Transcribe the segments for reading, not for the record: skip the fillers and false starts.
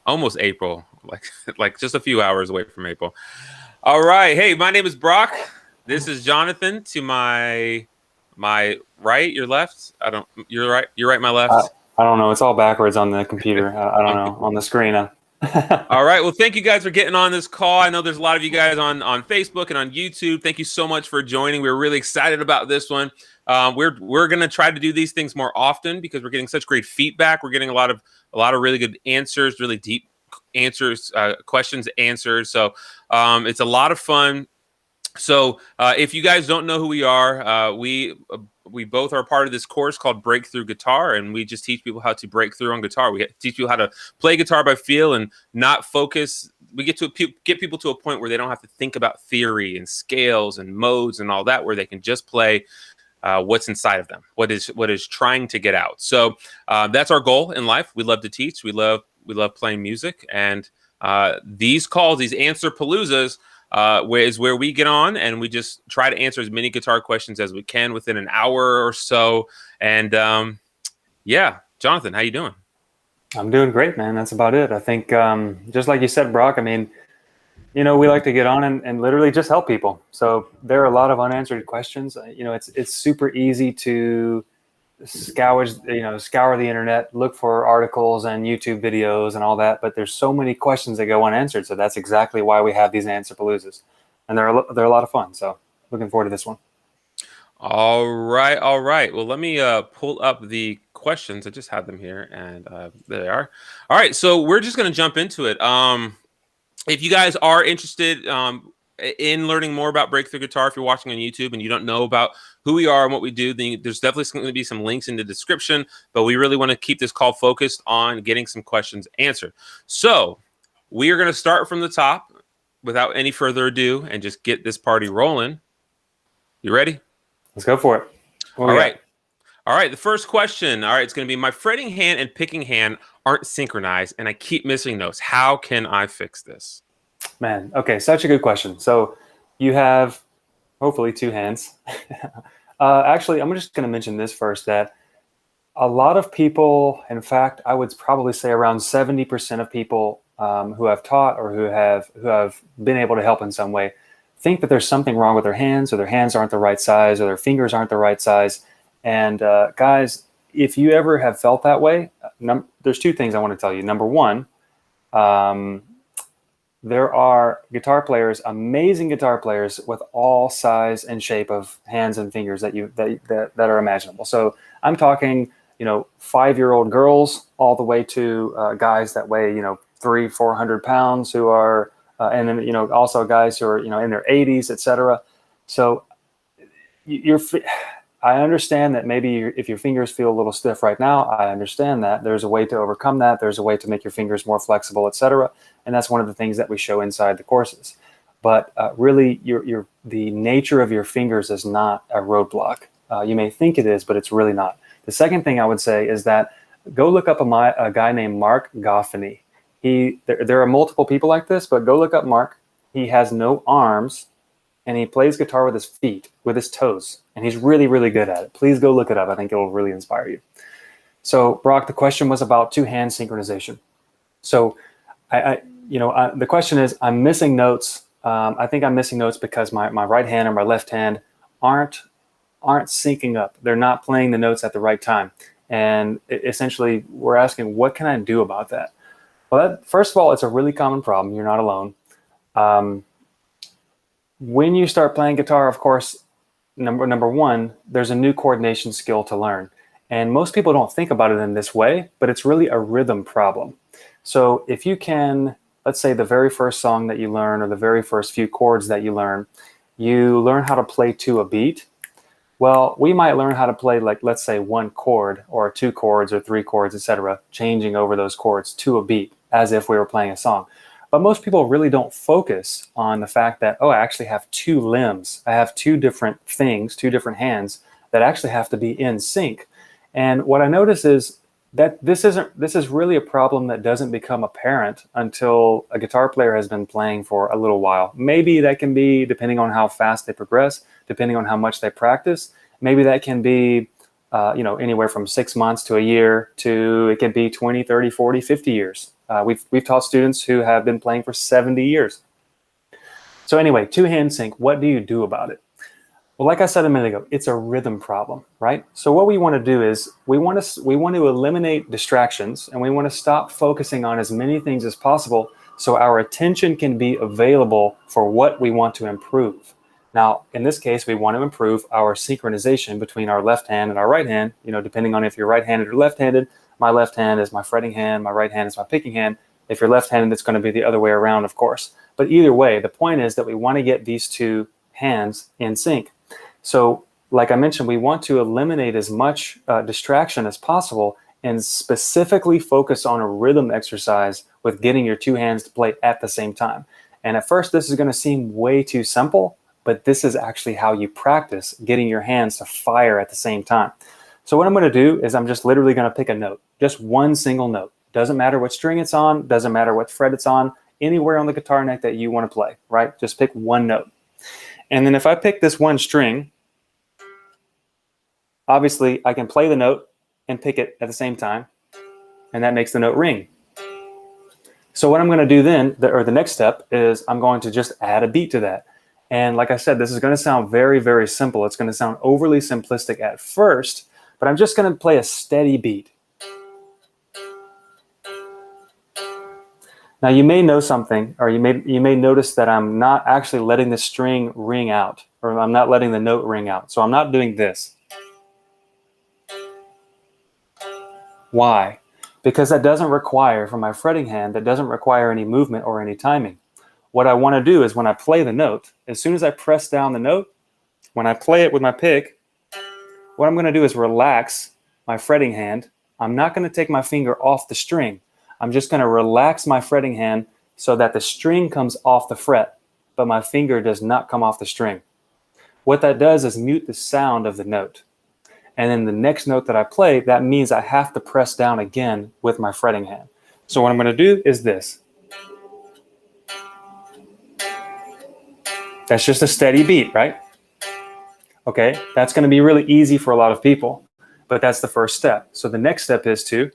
almost April, like like just a few hours away from April. All right. Hey, my name is Brock. This is Jonathan. To my right, your left. I don't. You're right. You're right. My I, left. I don't know. It's all backwards on the computer. I don't Okay. know on the screen. All right. Well, thank you guys for getting on this call. I know there's a lot of you guys on Facebook and on YouTube. Thank you so much for joining. We're really excited about this one. We're gonna try to do these things more often because we're getting such great feedback. We're getting a lot of really good answers, really deep answers, questions answered. So it's a lot of fun. So if you guys don't know who we are, we both are part of this course called Breakthrough Guitar, and we just teach people how to break through on guitar. We teach people how to play guitar by feel and not focus. We get people to a point where they don't have to think about theory and scales and modes and all that, where they can just play what's inside of them, what is trying to get out. So that's our goal in life. We love to teach. We love playing music, and these calls, these Answerpaloozas, is where we get on and we just try to answer as many guitar questions as we can within an hour or so. And yeah, Jonathan, how you doing? I'm doing great, man. That's about it. I think just like you said, Brock. I mean, we like to get on and literally just help people. So there are a lot of unanswered questions. It's super easy to scour the internet, look for articles and YouTube videos and all that, but there's so many questions that go unanswered. So that's exactly why we have these Answerpaloozas, and they're a lot of fun. So looking forward to this one. All right, all right. Well, let me pull up the questions. I just have them here, and there they are. All right, so we're just gonna jump into it. If you guys are interested in learning more about Breakthrough Guitar, if you're watching on YouTube and you don't know about who we are and what we do, then there's definitely going to be some links in the description. But we really want to keep this call focused on getting some questions answered. So we are going to start from the top without any further ado and just get this party rolling. You ready? Let's go for it. All right. All right. The first question. All right. It's going to be: my fretting hand and picking hand aren't synchronized and I keep missing notes. How can I fix this? Man, okay, such a good question. So you have hopefully two hands. Actually, I'm just going to mention this first, that a lot of people, in fact, I would probably say around 70% of people who have taught or who have been able to help in some way think that there's something wrong with their hands, or their hands aren't the right size, or their fingers aren't the right size. And guys, if you ever have felt that way, there's two things I want to tell you. Number one, there are guitar players, amazing guitar players, with all size and shape of hands and fingers that are imaginable. So I'm talking, 5-year-old girls all the way to guys that weigh, 300-400 pounds, who are, and then also guys who are in their 80s, etc. So I understand that maybe if your fingers feel a little stiff right now, I understand that. There's a way to overcome that. There's a way to make your fingers more flexible, etc. And that's one of the things that we show inside the courses. But really, the nature of your fingers is not a roadblock. You may think it is, but it's really not. The second thing I would say is that go look up a guy named Mark Goffney. There are multiple people like this, but go look up Mark. He has no arms, and he plays guitar with his feet, with his toes, and he's really, really good at it. Please go look it up. I think it will really inspire you. So, Brock, the question was about two-hand synchronization. So, the question is, I'm missing notes. I think I'm missing notes because my right hand and my left hand aren't syncing up. They're not playing the notes at the right time. And essentially, we're asking, what can I do about that? Well, first of all, it's a really common problem. You're not alone. When you start playing guitar, of course, number one, there's a new coordination skill to learn. And most people don't think about it in this way, but it's really a rhythm problem. So if you can, let's say the very first song that you learn, or the very first few chords that you learn how to play to a beat. Well, we might learn how to play, like, let's say one chord or two chords or three chords, etc., changing over those chords to a beat as if we were playing a song. But most people really don't focus on the fact that, I actually have two limbs. I have two different things, two different hands that actually have to be in sync. And what I notice is that this is really a problem that doesn't become apparent until a guitar player has been playing for a little while. Maybe that can be, depending on how fast they progress, depending on how much they practice, maybe that can be anywhere from 6 months to a year, to it can be 20, 30, 40, 50 years. We've taught students who have been playing for 70 years. So anyway, two-hand sync, what do you do about it? Well, like I said a minute ago, it's a rhythm problem, right? So what we want to do is we want to eliminate distractions, and we want to stop focusing on as many things as possible so our attention can be available for what we want to improve. Now, in this case, we want to improve our synchronization between our left hand and our right hand, depending on if you're right-handed or left-handed. My left hand is my fretting hand, my right hand is my picking hand. If you're left-handed, it's going to be the other way around, of course. But either way, the point is that we want to get these two hands in sync. So, like I mentioned, we want to eliminate as much distraction as possible and specifically focus on a rhythm exercise with getting your two hands to play at the same time. And at first, this is going to seem way too simple, but this is actually how you practice getting your hands to fire at the same time. So what I'm going to do is I'm just literally going to pick a note, just one single note. Doesn't matter what string it's on, doesn't matter what fret it's on, anywhere on the guitar neck that you want to play, right? Just pick one note. And then if I pick this one string, obviously I can play the note and pick it at the same time, and that makes the note ring. So what I'm going to do then, the next step, is I'm going to just add a beat to that. And like I said, this is going to sound very, very simple. It's going to sound overly simplistic at first, but I'm just going to play a steady beat. Now you may know something, or you may notice that I'm not actually letting the string ring out, or I'm not letting the note ring out. So I'm not doing this. Why? Because that doesn't require, from my fretting hand, that doesn't require any movement or any timing. What I want to do is when I play the note, as soon as I press down the note, when I play it with my pick, what I'm going to do is relax my fretting hand. I'm not going to take my finger off the string. I'm just going to relax my fretting hand so that the string comes off the fret, but my finger does not come off the string. What that does is mute the sound of the note. And then the next note that I play, that means I have to press down again with my fretting hand. So what I'm going to do is this. That's just a steady beat, right? Okay, that's going to be really easy for a lot of people, but that's the first step. So the next step is to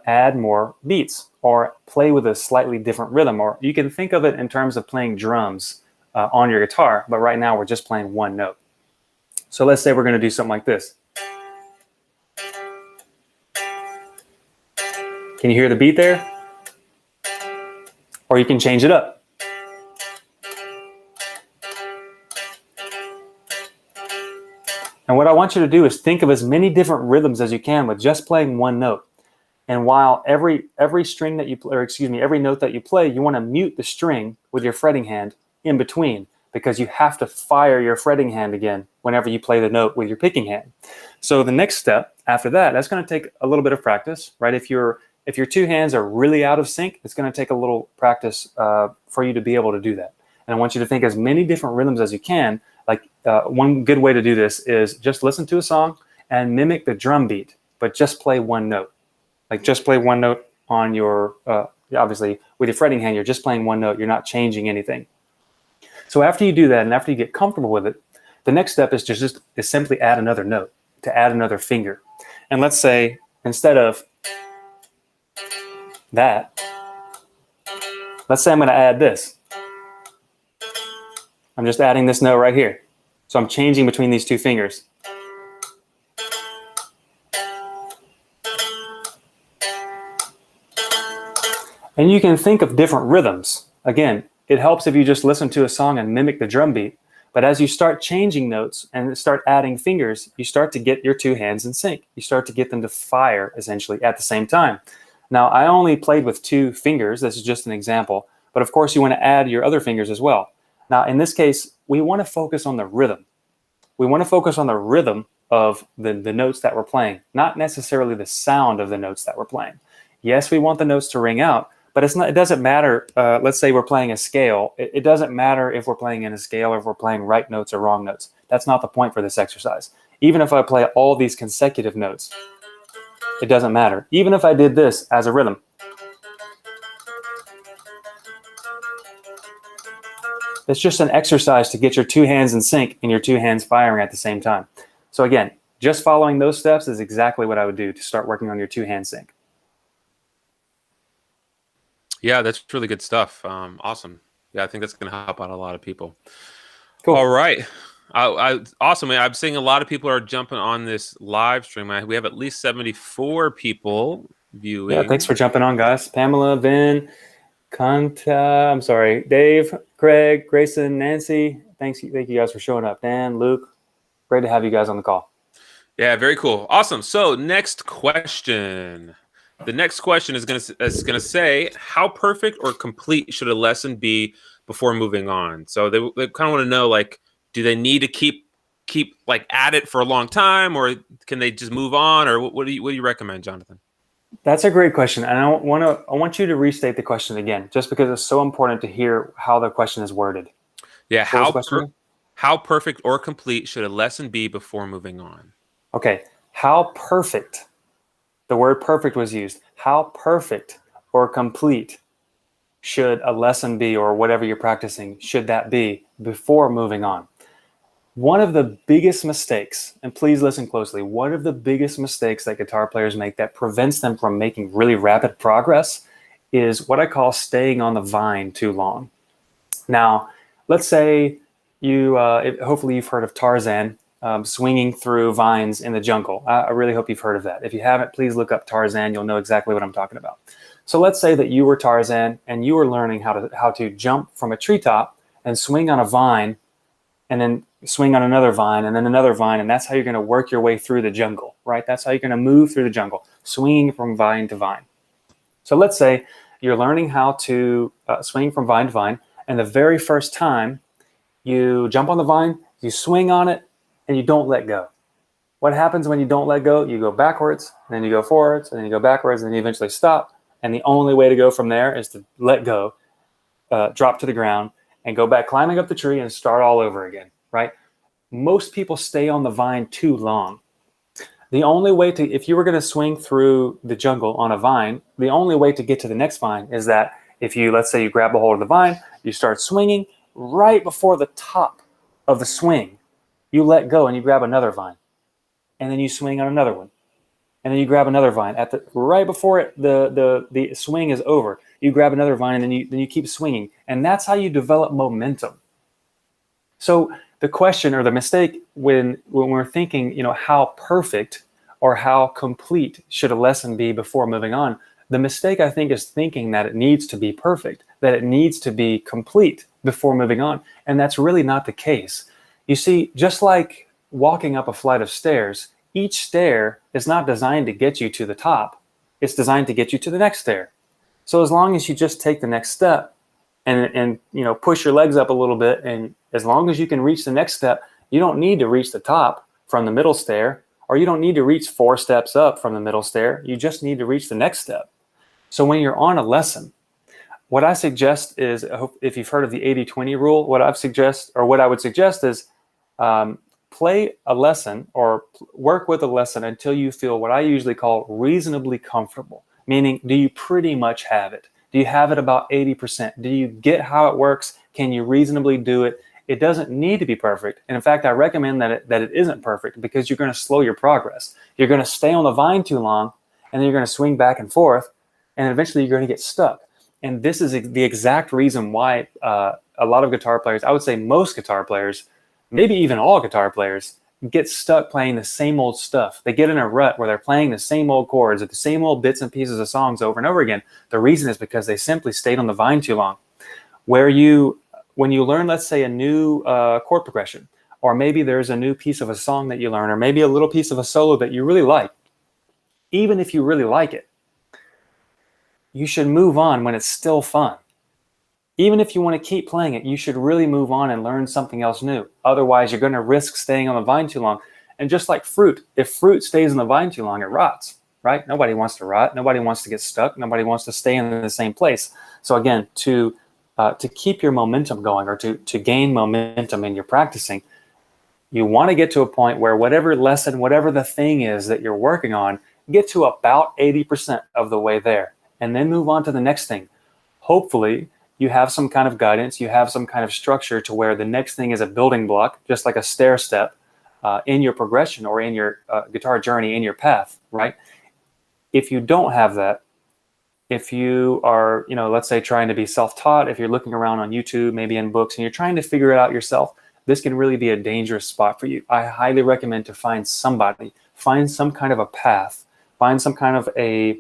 add more beats or play with a slightly different rhythm, or you can think of it in terms of playing drums on your guitar, but right now we're just playing one note. So let's say we're going to do something like this. Can you hear the beat there? Or you can change it up. And what I want you to do is think of as many different rhythms as you can with just playing one note. And while every string that you play, or excuse me, every note that you play, you want to mute the string with your fretting hand in between, because you have to fire your fretting hand again whenever you play the note with your picking hand. So the next step after that, that's going to take a little bit of practice, right? If your two hands are really out of sync, it's going to take a little practice for you to be able to do that. And I want you to think as many different rhythms as you can. Like one good way to do this is just listen to a song and mimic the drum beat, but just play one note. Like just play one note on your, obviously with your fretting hand, you're just playing one note. You're not changing anything. So after you do that and after you get comfortable with it, the next step is just simply add another note, to add another finger. And let's say instead of that, let's say I'm going to add this. I'm just adding this note right here. So I'm changing between these two fingers. And you can think of different rhythms. Again, it helps if you just listen to a song and mimic the drum beat. But as you start changing notes and start adding fingers, you start to get your two hands in sync. You start to get them to fire, essentially, at the same time. Now, I only played with two fingers. This is just an example. But of course, you want to add your other fingers as well. Now, in this case, we want to focus on the rhythm. We want to focus on the rhythm of the notes that we're playing, not necessarily the sound of the notes that we're playing. Yes, we want the notes to ring out, but it doesn't matter. Let's say we're playing a scale. It doesn't matter if we're playing in a scale or if we're playing right notes or wrong notes. That's not the point for this exercise. Even if I play all these consecutive notes, it doesn't matter. Even if I did this as a rhythm. It's just an exercise to get your two hands in sync and your two hands firing at the same time. So again, just following those steps is exactly what I would do to start working on your two-hand sync. Yeah, that's really good stuff. Awesome. Yeah, I think that's going to help out a lot of people. All Cool. right. Awesome, man. I'm seeing a lot of people are jumping on this live stream. We have at least 74 people Yeah, thanks viewing. for jumping on, guys. Pamela, Vin, I'm sorry, Dave, Craig, Grayson, Nancy. Thank you guys for showing up. Dan, Luke, great to have you guys on the call. Yeah, very cool. Awesome. So next question. The next question is gonna say, how perfect or complete should a lesson be before moving on? So they kind of want to know, like, do they need to keep like at it for a long time, or can they just move on, or what do you recommend, Jonathan? That's a great question, and I want you to restate the question again, just because it's so important to hear how the question is worded. Yeah, What was the question again? how perfect or complete should a lesson be before moving on? Okay, how perfect, the word perfect was used. How perfect or complete should a lesson be, or whatever you're practicing, should that be before moving on? One of the biggest mistakes, and please listen closely, one of the biggest mistakes that guitar players make that prevents them from making really rapid progress is what I call staying on the vine too long. Now, let's say hopefully you've heard of Tarzan swinging through vines in the jungle. I really hope you've heard of that. If you haven't, please look up Tarzan. You'll know exactly what I'm talking about. So let's say that you were Tarzan and you were learning how to jump from a treetop and swing on a vine, and then swing on another vine, and then another vine, and that's how you're going to work your way through the jungle, right? That's how you're going to move through the jungle, swinging from vine to vine. So let's say you're learning how to swing from vine to vine, and the very first time you jump on the vine, you swing on it, and you don't let go. What happens when you don't let go? You go backwards, and then you go forwards, and then you go backwards, and then you eventually stop. And the only way to go from there is to let go, drop to the ground, and go back climbing up the tree and start all over again, right? Most people stay on the vine too long. The only way to, if you were going to swing through the jungle on a vine, the only way to get to the next vine is that if you, let's say you grab a hold of the vine, you start swinging, right before the top of the swing, you let go and you grab another vine. And then you swing on another one. And then you grab another vine at the right before it, the swing is over. You grab another vine, and then you keep swinging, and that's how you develop momentum. So the question or the mistake when we're thinking, how perfect or how complete should a lesson be before moving on, the mistake I think is thinking that it needs to be perfect, that it needs to be complete before moving on, and that's really not the case. You see, just like walking up a flight of stairs, each stair is not designed to get you to the top. It's designed to get you to the next stair. So as long as you just take the next step and push your legs up a little bit, and as long as you can reach the next step, you don't need to reach the top from the middle stair, or you don't need to reach 4 steps up from the middle stair. You just need to reach the next step. So when you're on a lesson, what I suggest is, if you've heard of the 80-20 rule, what I would suggest is play a lesson or work with a lesson until you feel what I usually call reasonably comfortable. Meaning, do you pretty much have it? Do you have it about 80%? Do you get how it works? Can you reasonably do it? It doesn't need to be perfect. And in fact, I recommend that it isn't perfect, because you're going to slow your progress. You're going to stay on the vine too long, and then you're going to swing back and forth, and eventually you're going to get stuck. And this is the exact reason why a lot of guitar players, I would say most guitar players, maybe even all guitar players, get stuck playing the same old stuff. They get in a rut where they're playing the same old chords or the same old bits and pieces of songs over and over again. The reason is because they simply stayed on the vine too long. When you learn, let's say, a new chord progression, or maybe there's a new piece of a song that you learn, or maybe a little piece of a solo that you really like, even if you really like it, you should move on when it's still fun. Even if you want to keep playing it, you should really move on and learn something else new. Otherwise, you're going to risk staying on the vine too long. And just like fruit, if fruit stays on the vine too long, it rots, right? Nobody wants to rot. Nobody wants to get stuck. Nobody wants to stay in the same place. So again, to keep your momentum going, or to gain momentum in your practicing, you want to get to a point where whatever lesson, whatever the thing is that you're working on, get to about 80% of the way there, and then move on to the next thing. Hopefully, you have some kind of guidance, you have some kind of structure to where the next thing is a building block, just like a stair step in your progression or in your guitar journey, in your path, right? If you don't have that, if you are, let's say trying to be self-taught, if you're looking around on YouTube, maybe in books, and you're trying to figure it out yourself, this can really be a dangerous spot for you. I highly recommend to find somebody, find some kind of a path, find some kind of a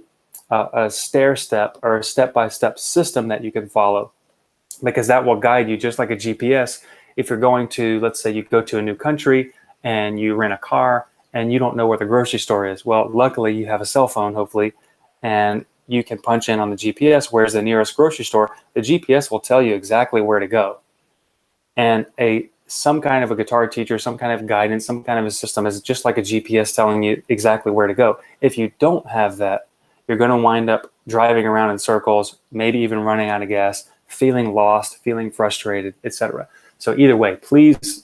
stair step or a step-by-step system that you can follow, because that will guide you just like a GPS. If you're going to, let's say you go to a new country and you rent a car and you don't know where the grocery store is. Well, luckily you have a cell phone, hopefully, and you can punch in on the GPS, where's the nearest grocery store. The GPS will tell you exactly where to go. And some kind of a guitar teacher, some kind of guidance, some kind of a system is just like a GPS telling you exactly where to go. If you don't have that, you're going to wind up driving around in circles, maybe even running out of gas, feeling lost, feeling frustrated, etc. So either way, please,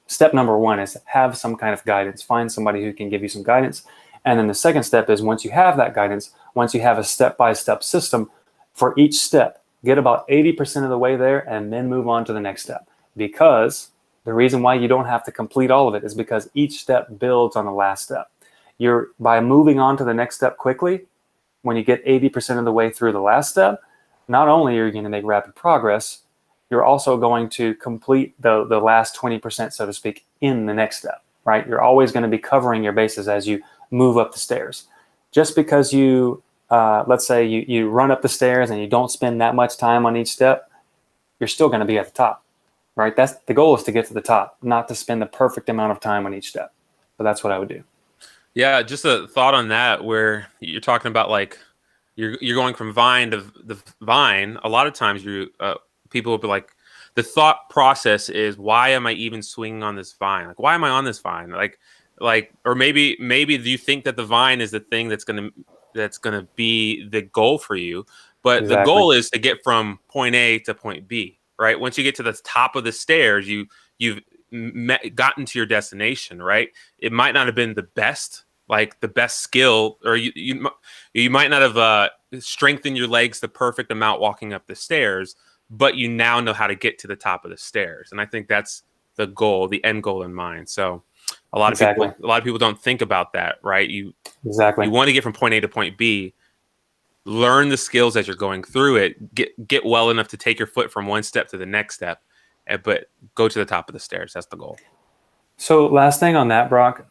step number one is have some kind of guidance. Find somebody who can give you some guidance. And then the second step is, once you have that guidance, once you have a step-by-step system for each step, get about 80% of the way there and then move on to the next step. Because the reason why you don't have to complete all of it is because each step builds on the last step. By moving on to the next step quickly, when you get 80% of the way through the last step, not only are you going to make rapid progress, you're also going to complete the last 20%, so to speak, in the next step, right? You're always going to be covering your bases as you move up the stairs. Just because you, let's say you run up the stairs and you don't spend that much time on each step, you're still going to be at the top, right? That's the goal, is to get to the top, not to spend the perfect amount of time on each step. So that's what I would do. Yeah, just a thought on that, where you're talking about like you're going from vine to the vine. A lot of times people will be like, the thought process is, why am I even swinging on this vine? Like, why am I on this vine? Like, or maybe do you think that the vine is the thing that's gonna be the goal for you? But the Exactly. goal is to get from point A to point B, right? Once you get to the top of the stairs, you've gotten to your destination, right? It might not have been the best skill, or you might not have strengthened your legs the perfect amount walking up the stairs, but you now know how to get to the top of the stairs. And I think that's the goal, the end goal in mind. So a lot of people don't think about that, right? You want to get from point A to point B, learn the skills as you're going through it, get well enough to take your foot from one step to the next step, but go to the top of the stairs. That's the goal. So last thing on that, Brock,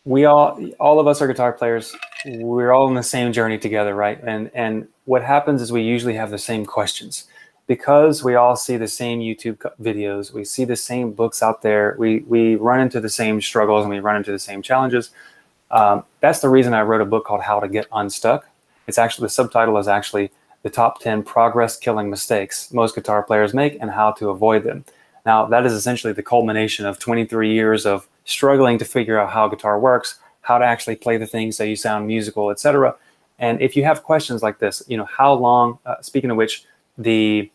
we all of us are guitar players. We're all in the same journey together, right? And what happens is we usually have the same questions, because we all see the same YouTube videos. We see the same books out there. We run into the same struggles and we run into the same challenges. That's the reason I wrote a book called How to Get Unstuck. It's actually, the subtitle is actually the top 10 progress killing mistakes most guitar players make and how to avoid them. Now, that is essentially the culmination of 23 years of struggling to figure out how guitar works, how to actually play the things so you sound musical, etc. And if you have questions like this, how long, speaking of which, the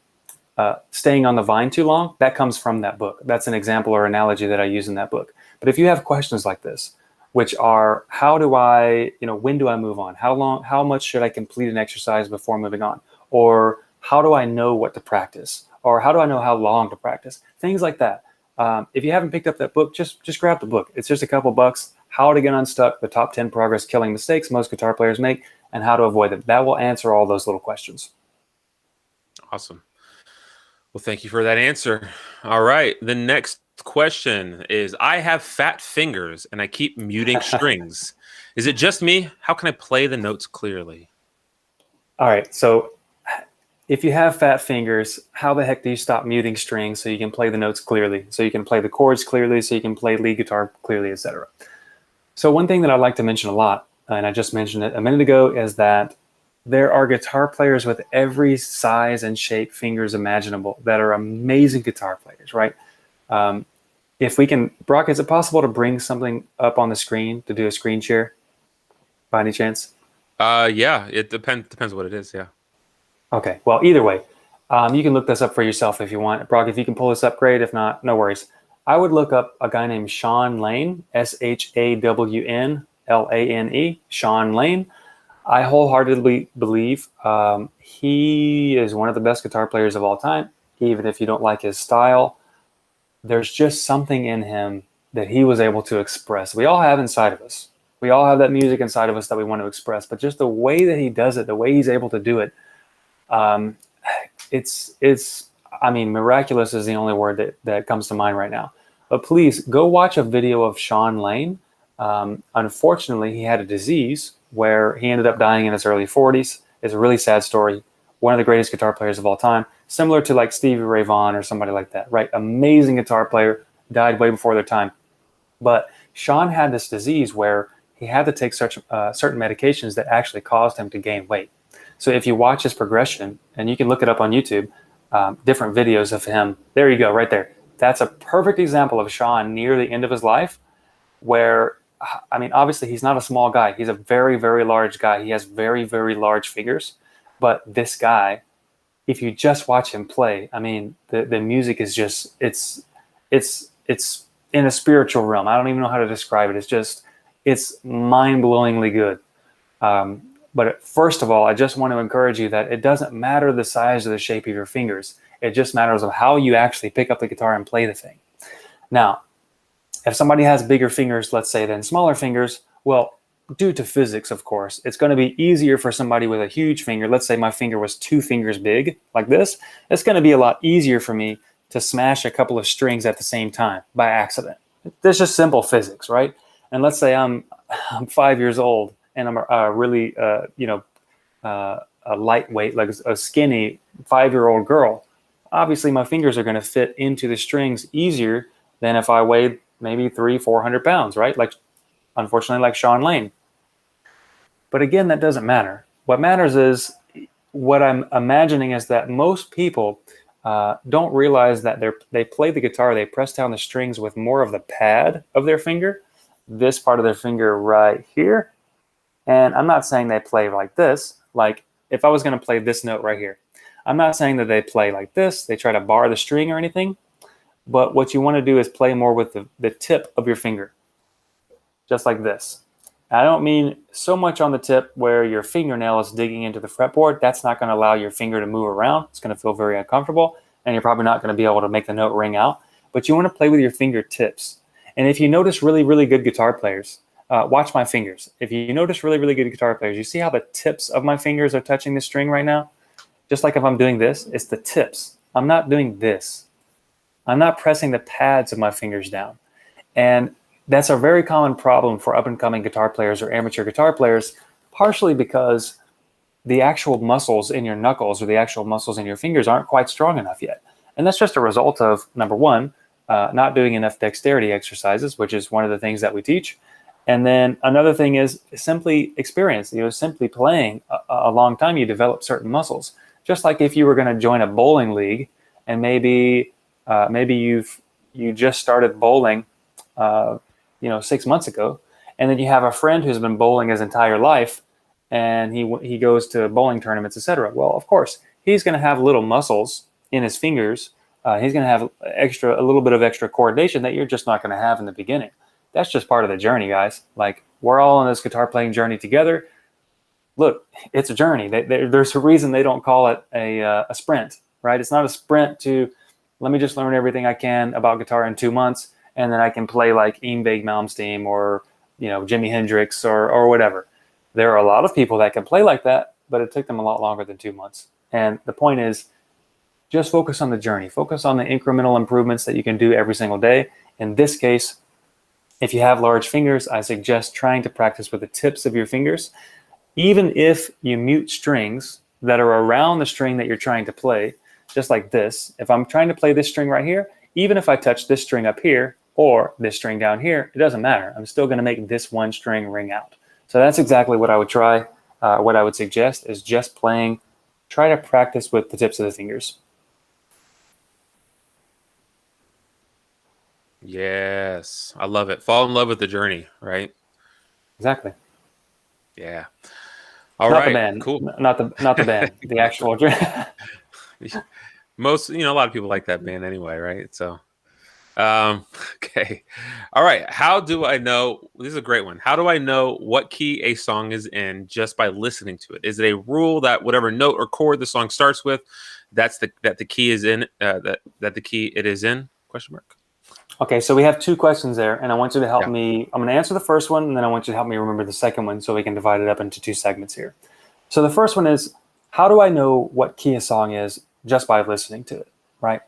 staying on the vine too long, that comes from that book. That's an example or analogy that I use in that book. But if you have questions like this, which are, how do I, when do I move on? How much should I complete an exercise before moving on? Or how do I know what to practice? Or how do I know how long to practice? Things like that. If you haven't picked up that book, just grab the book. It's just a couple bucks. How to Get Unstuck, the top 10 progress killing mistakes most guitar players make, and how to avoid them. That will answer all those little questions. Awesome. Well, thank you for that answer. All right. The next question is, I have fat fingers and I keep muting strings. Is it just me? How can I play the notes clearly? All right. So if you have fat fingers, how the heck do you stop muting strings so you can play the notes clearly, so you can play the chords clearly, so you can play lead guitar clearly, etc.? So one thing that I like to mention a lot, and I just mentioned it a minute ago, is that there are guitar players with every size and shape fingers imaginable that are amazing guitar players, right? If we can, Brock, is it possible to bring something up on the screen to do a screen share by any chance? Yeah, it depends what it is. Yeah. Okay. Well, either way, you can look this up for yourself if you want. Brock, if you can pull this up, great. If not, no worries. I would look up a guy named Shawn Lane, SHAWNLANE, Shawn Lane. I wholeheartedly believe he is one of the best guitar players of all time. Even if you don't like his style, there's just something in him that he was able to express. We all have inside of us. We all have that music inside of us that we want to express, but just the way that he does it, the way he's able to do it, um, it's I mean, miraculous is the only word that comes to mind right now. But please go watch a video of Sean Lane. Unfortunately, he had a disease where he ended up dying in his early 40s. It's a really sad story. One of the greatest guitar players of all time, similar to like Stevie Ray Vaughan or somebody like that, right? Amazing guitar player, died way before their time. But Sean had this disease where he had to take certain medications that actually caused him to gain weight. So if you watch his progression, and you can look it up on YouTube, different videos of him, there you go, right there. That's a perfect example of Sean near the end of his life where, I mean, obviously he's not a small guy. He's a very, very large guy. He has very, very large fingers. But this guy, if you just watch him play, I mean, the music is just, it's in a spiritual realm. I don't even know how to describe it. It's mind-blowingly good. But first of all, I just want to encourage you that it doesn't matter the size or the shape of your fingers. It just matters of how you actually pick up the guitar and play the thing. Now, if somebody has bigger fingers, let's say, than smaller fingers, well, due to physics, of course, it's going to be easier for somebody with a huge finger. Let's say my finger was 2 fingers big, like this. It's going to be a lot easier for me to smash a couple of strings at the same time by accident. That's just simple physics, right? And let's say I'm 5 years old and I'm a really, a lightweight, like a skinny 5-year-old girl. Obviously, my fingers are going to fit into the strings easier than if I weighed maybe 300-400 pounds, right? Like, unfortunately, like Sean Lane. But again, that doesn't matter. What matters is what I'm imagining is that most people don't realize that they play the guitar, they press down the strings with more of the pad of their finger, this part of their finger right here. And I'm not saying they play like this. Like if I was going to play this note right here, I'm not saying that they play like this. They try to bar the string or anything. But what you want to do is play more with the tip of your finger, just like this. I don't mean so much on the tip where your fingernail is digging into the fretboard. That's not going to allow your finger to move around. It's going to feel very uncomfortable, and you're probably not going to be able to make the note ring out. But you want to play with your fingertips. And if you notice really, really good guitar players, watch my fingers. If you notice really, really good guitar players, you see how the tips of my fingers are touching the string right now? Just like if I'm doing this, it's the tips. I'm not doing this. I'm not pressing the pads of my fingers down. And that's a very common problem for up-and-coming guitar players or amateur guitar players, partially because the actual muscles in your knuckles or the actual muscles in your fingers aren't quite strong enough yet. And that's just a result of, number one, not doing enough dexterity exercises, which is one of the things that we teach. And then another thing is simply experience. Simply playing a long time, you develop certain muscles. Just like if you were going to join a bowling league and maybe you just started bowling 6 months ago, and then you have a friend who's been bowling his entire life, and he goes to bowling tournaments, etc. Well, of course, he's going to have little muscles in his fingers. He's going to have a little bit of extra coordination that you're just not going to have in the beginning. That's just part of the journey, guys. Like, we're all on this guitar playing journey together. Look, it's a journey. There's a reason they don't call it a sprint, right? It's not a sprint to, let me just learn everything I can about guitar in 2 months, and then I can play like Yngwie Malmsteen or Jimi Hendrix or whatever. There are a lot of people that can play like that, but it took them a lot longer than 2 months. And the point is, just focus on the journey. Focus on the incremental improvements that you can do every single day. In this case, if you have large fingers, I suggest trying to practice with the tips of your fingers. Even if you mute strings that are around the string that you're trying to play, just like this. If I'm trying to play this string right here, even if I touch this string up here or this string down here, it doesn't matter. I'm still going to make this one string ring out. So that's exactly what I would try. What I would suggest is just playing. Try to practice with the tips of the fingers. Yes, I love it. Fall in love with the journey, right? Exactly. Yeah. Not right. The band. Cool. Not the band. The actual journey. Most, a lot of people like that band anyway, right? So, okay. All right. How do I know? This is a great one. How do I know what key a song is in just by listening to it? Is it a rule that whatever note or chord the song starts with, that the key is in, that the key it is in? Question mark. Okay, so we have two questions there, and I want you to help Yeah. me. I'm going to answer the first one, and then I want you to help me remember the second one so we can divide it up into two segments here. So the first one is, how do I know what key a song is just by listening to it, right?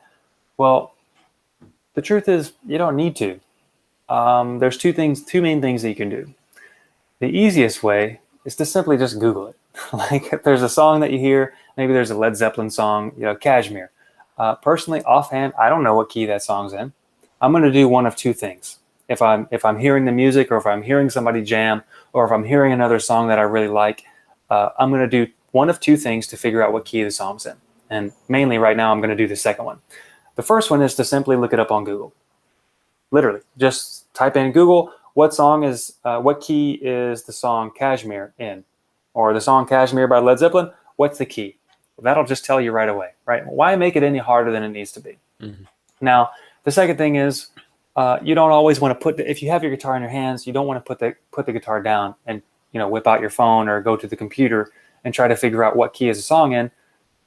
Well, the truth is you don't need to. There's two main things that you can do. The easiest way is to simply just Google it. Like if there's a song that you hear, maybe there's a Led Zeppelin song, Kashmir. Personally, offhand, I don't know what key that song's in. I'm going to do one of two things. If I'm hearing the music, or if I'm hearing somebody jam, or if I'm hearing another song that I really like, I'm going to do one of two things to figure out what key the song's in. And mainly right now, I'm going to do the second one. The first one is to simply look it up on Google. Literally, just type in Google, what key is the song Kashmir in? Or the song Kashmir by Led Zeppelin, what's the key? That'll just tell you right away, right? Why make it any harder than it needs to be? Mm-hmm. Now, the second thing is, you don't always want to if you have your guitar in your hands, you don't want to put the guitar down and whip out your phone or go to the computer and try to figure out what key is a song in.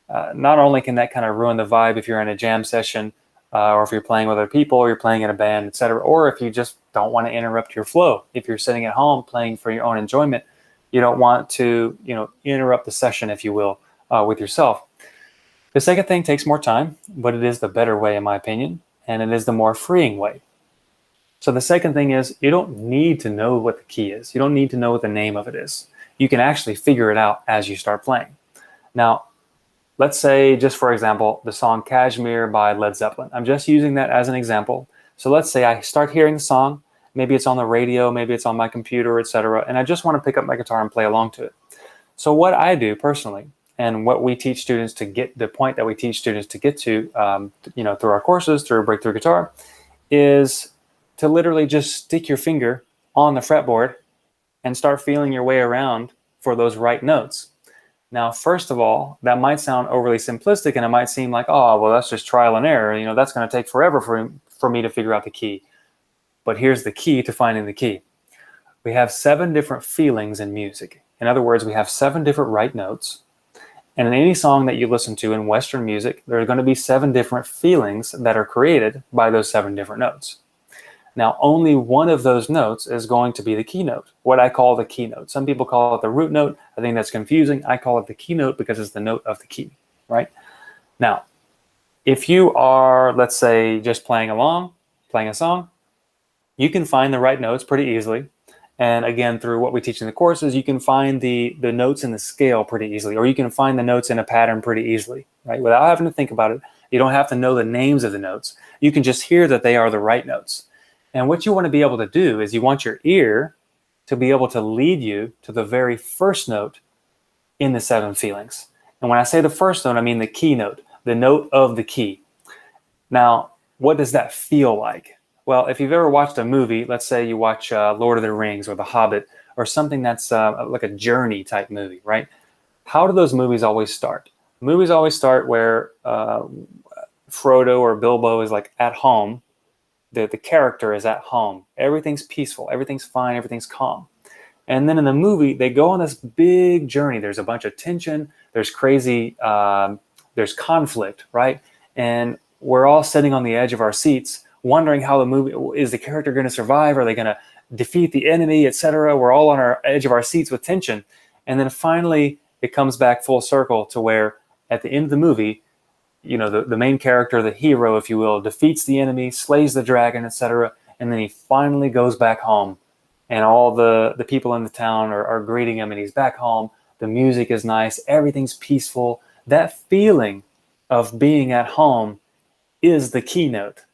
Not only can that kind of ruin the vibe if you're in a jam session, or if you're playing with other people, or you're playing in a band, etc., or if you just don't want to interrupt your flow. If you're sitting at home playing for your own enjoyment, you don't want to interrupt the session, if you will, with yourself. The second thing takes more time, but it is the better way, in my opinion, and it is the more freeing way. So the second thing is, you don't need to know what the key is. You don't need to know what the name of it is. You can actually figure it out as you start playing. Now, let's say, just for example, the song Kashmir by Led Zeppelin. I'm just using that as an example. So let's say I start hearing the song. Maybe it's on the radio, maybe it's on my computer, etc., and I just want to pick up my guitar and play along to it. So what I do personally, and what we teach students to get, the point that we teach students to get to, through our courses, through Breakthrough Guitar, is to literally just stick your finger on the fretboard and start feeling your way around for those right notes. Now, first of all, that might sound overly simplistic, and it might seem like, oh, well, that's just trial and error. That's going to take forever for me to figure out the key. But here's the key to finding the key. We have 7 different feelings in music. In other words, we have 7 different right notes. And in any song that you listen to in Western music, there are going to be 7 different feelings that are created by those 7 different notes. Now, only one of those notes is going to be the keynote, what I call the keynote. Some people call it the root note. I think that's confusing. I call it the keynote because it's the note of the key, right? Now, if you are, let's say, just playing a song, you can find the right notes pretty easily. And again, through what we teach in the courses, you can find the notes in the scale pretty easily, or you can find the notes in a pattern pretty easily, right? Without having to think about it. You don't have to know the names of the notes. You can just hear that they are the right notes. And what you want to be able to do is you want your ear to be able to lead you to the very first note in the 7 feelings. And when I say the first note, I mean the key note, the note of the key. Now, what does that feel like? Well, if you've ever watched a movie, let's say you watch Lord of the Rings or The Hobbit or something that's like a journey type movie, right? How do those movies always start? Movies always start where Frodo or Bilbo is like at home. The character is at home. Everything's peaceful. Everything's fine. Everything's calm. And then in the movie, they go on this big journey. There's a bunch of tension. There's crazy, there's conflict, right? And we're all sitting on the edge of our seats, wondering how the movie, is the character going to survive? Are they going to defeat the enemy, etc.? We're all on our edge of our seats with tension. And then finally, it comes back full circle to where at the end of the movie, the main character, the hero, if you will, defeats the enemy, slays the dragon, etc., and then he finally goes back home, and all the people in the town are greeting him, and he's back home. The music is nice, everything's peaceful. That feeling of being at home is the keynote.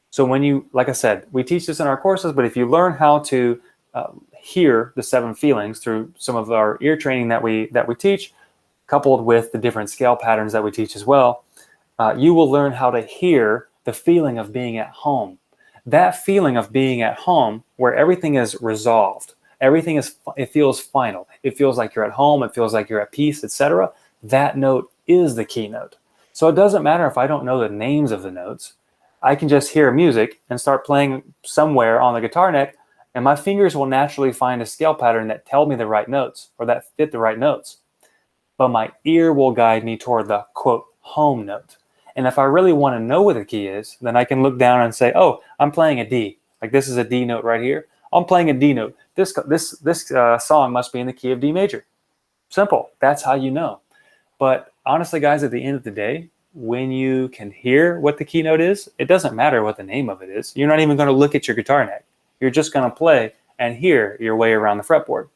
So when you, like I said, we teach this in our courses, but if you learn how to hear the 7 feelings through some of our ear training that we teach, coupled with the different scale patterns that we teach as well, you will learn how to hear the feeling of being at home. That feeling of being at home where everything is resolved, it feels final. It feels like you're at home. It feels like you're at peace, etc. That note is the keynote. So it doesn't matter if I don't know the names of the notes. I can just hear music and start playing somewhere on the guitar neck, and my fingers will naturally find a scale pattern that tell me the right notes or that fit the right notes. But my ear will guide me toward the, quote, home note. And if I really want to know what the key is, then I can look down and say, oh, I'm playing a D. Like this is a D note right here. I'm playing a D note. This song must be in the key of D major. Simple. That's how you know. But honestly, guys, at the end of the day, when you can hear what the keynote is, it doesn't matter what the name of it is. You're not even going to look at your guitar neck. You're just going to play and hear your way around the fretboard.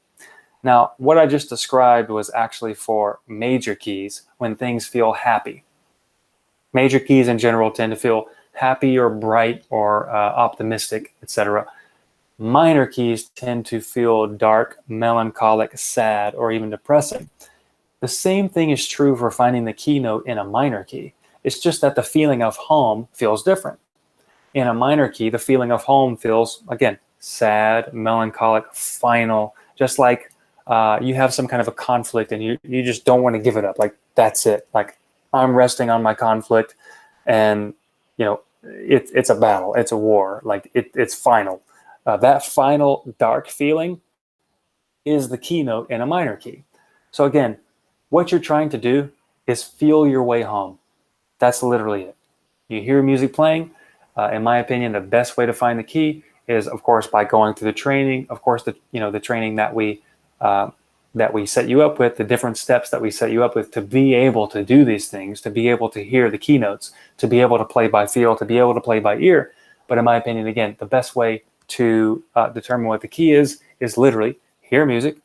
Now, what I just described was actually for major keys when things feel happy. Major keys in general tend to feel happy or bright or optimistic, etc. Minor keys tend to feel dark, melancholic, sad, or even depressing. The same thing is true for finding the keynote in a minor key. It's just that the feeling of home feels different. In a minor key, the feeling of home feels, again, sad, melancholic, final, just like you have some kind of a conflict and you just don't want to give it up. Like, that's it. Like, I'm resting on my conflict, and, you know, it's a battle. It's a war. Like, it's final. That final dark feeling is the keynote in a minor key. So again, what you're trying to do is feel your way home. That's literally it. You hear music playing. In my opinion, the best way to find the key is, of course, by going through the training. Of course, the training that we set you up with, the different steps that we set you up with to be able to do these things, to be able to hear the keynotes, to be able to play by feel, to be able to play by ear. But in my opinion, again, the best way to determine what the key is literally hear music,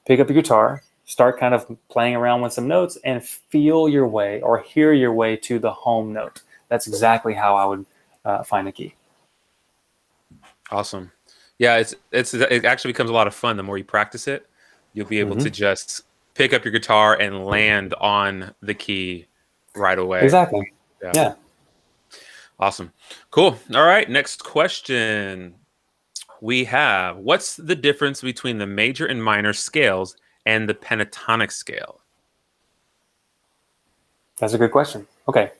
pick up your guitar, start kind of playing around with some notes, and feel your way or hear your way to the home note. That's exactly how I would find a key. Awesome. Yeah, it actually becomes a lot of fun the more you practice it. You'll be able to just pick up your guitar and land on the key right away. Exactly. Yeah. Awesome. Cool. All right. Next question. We have, what's the difference between the major and minor scales and the pentatonic scale? That's a good question. Okay.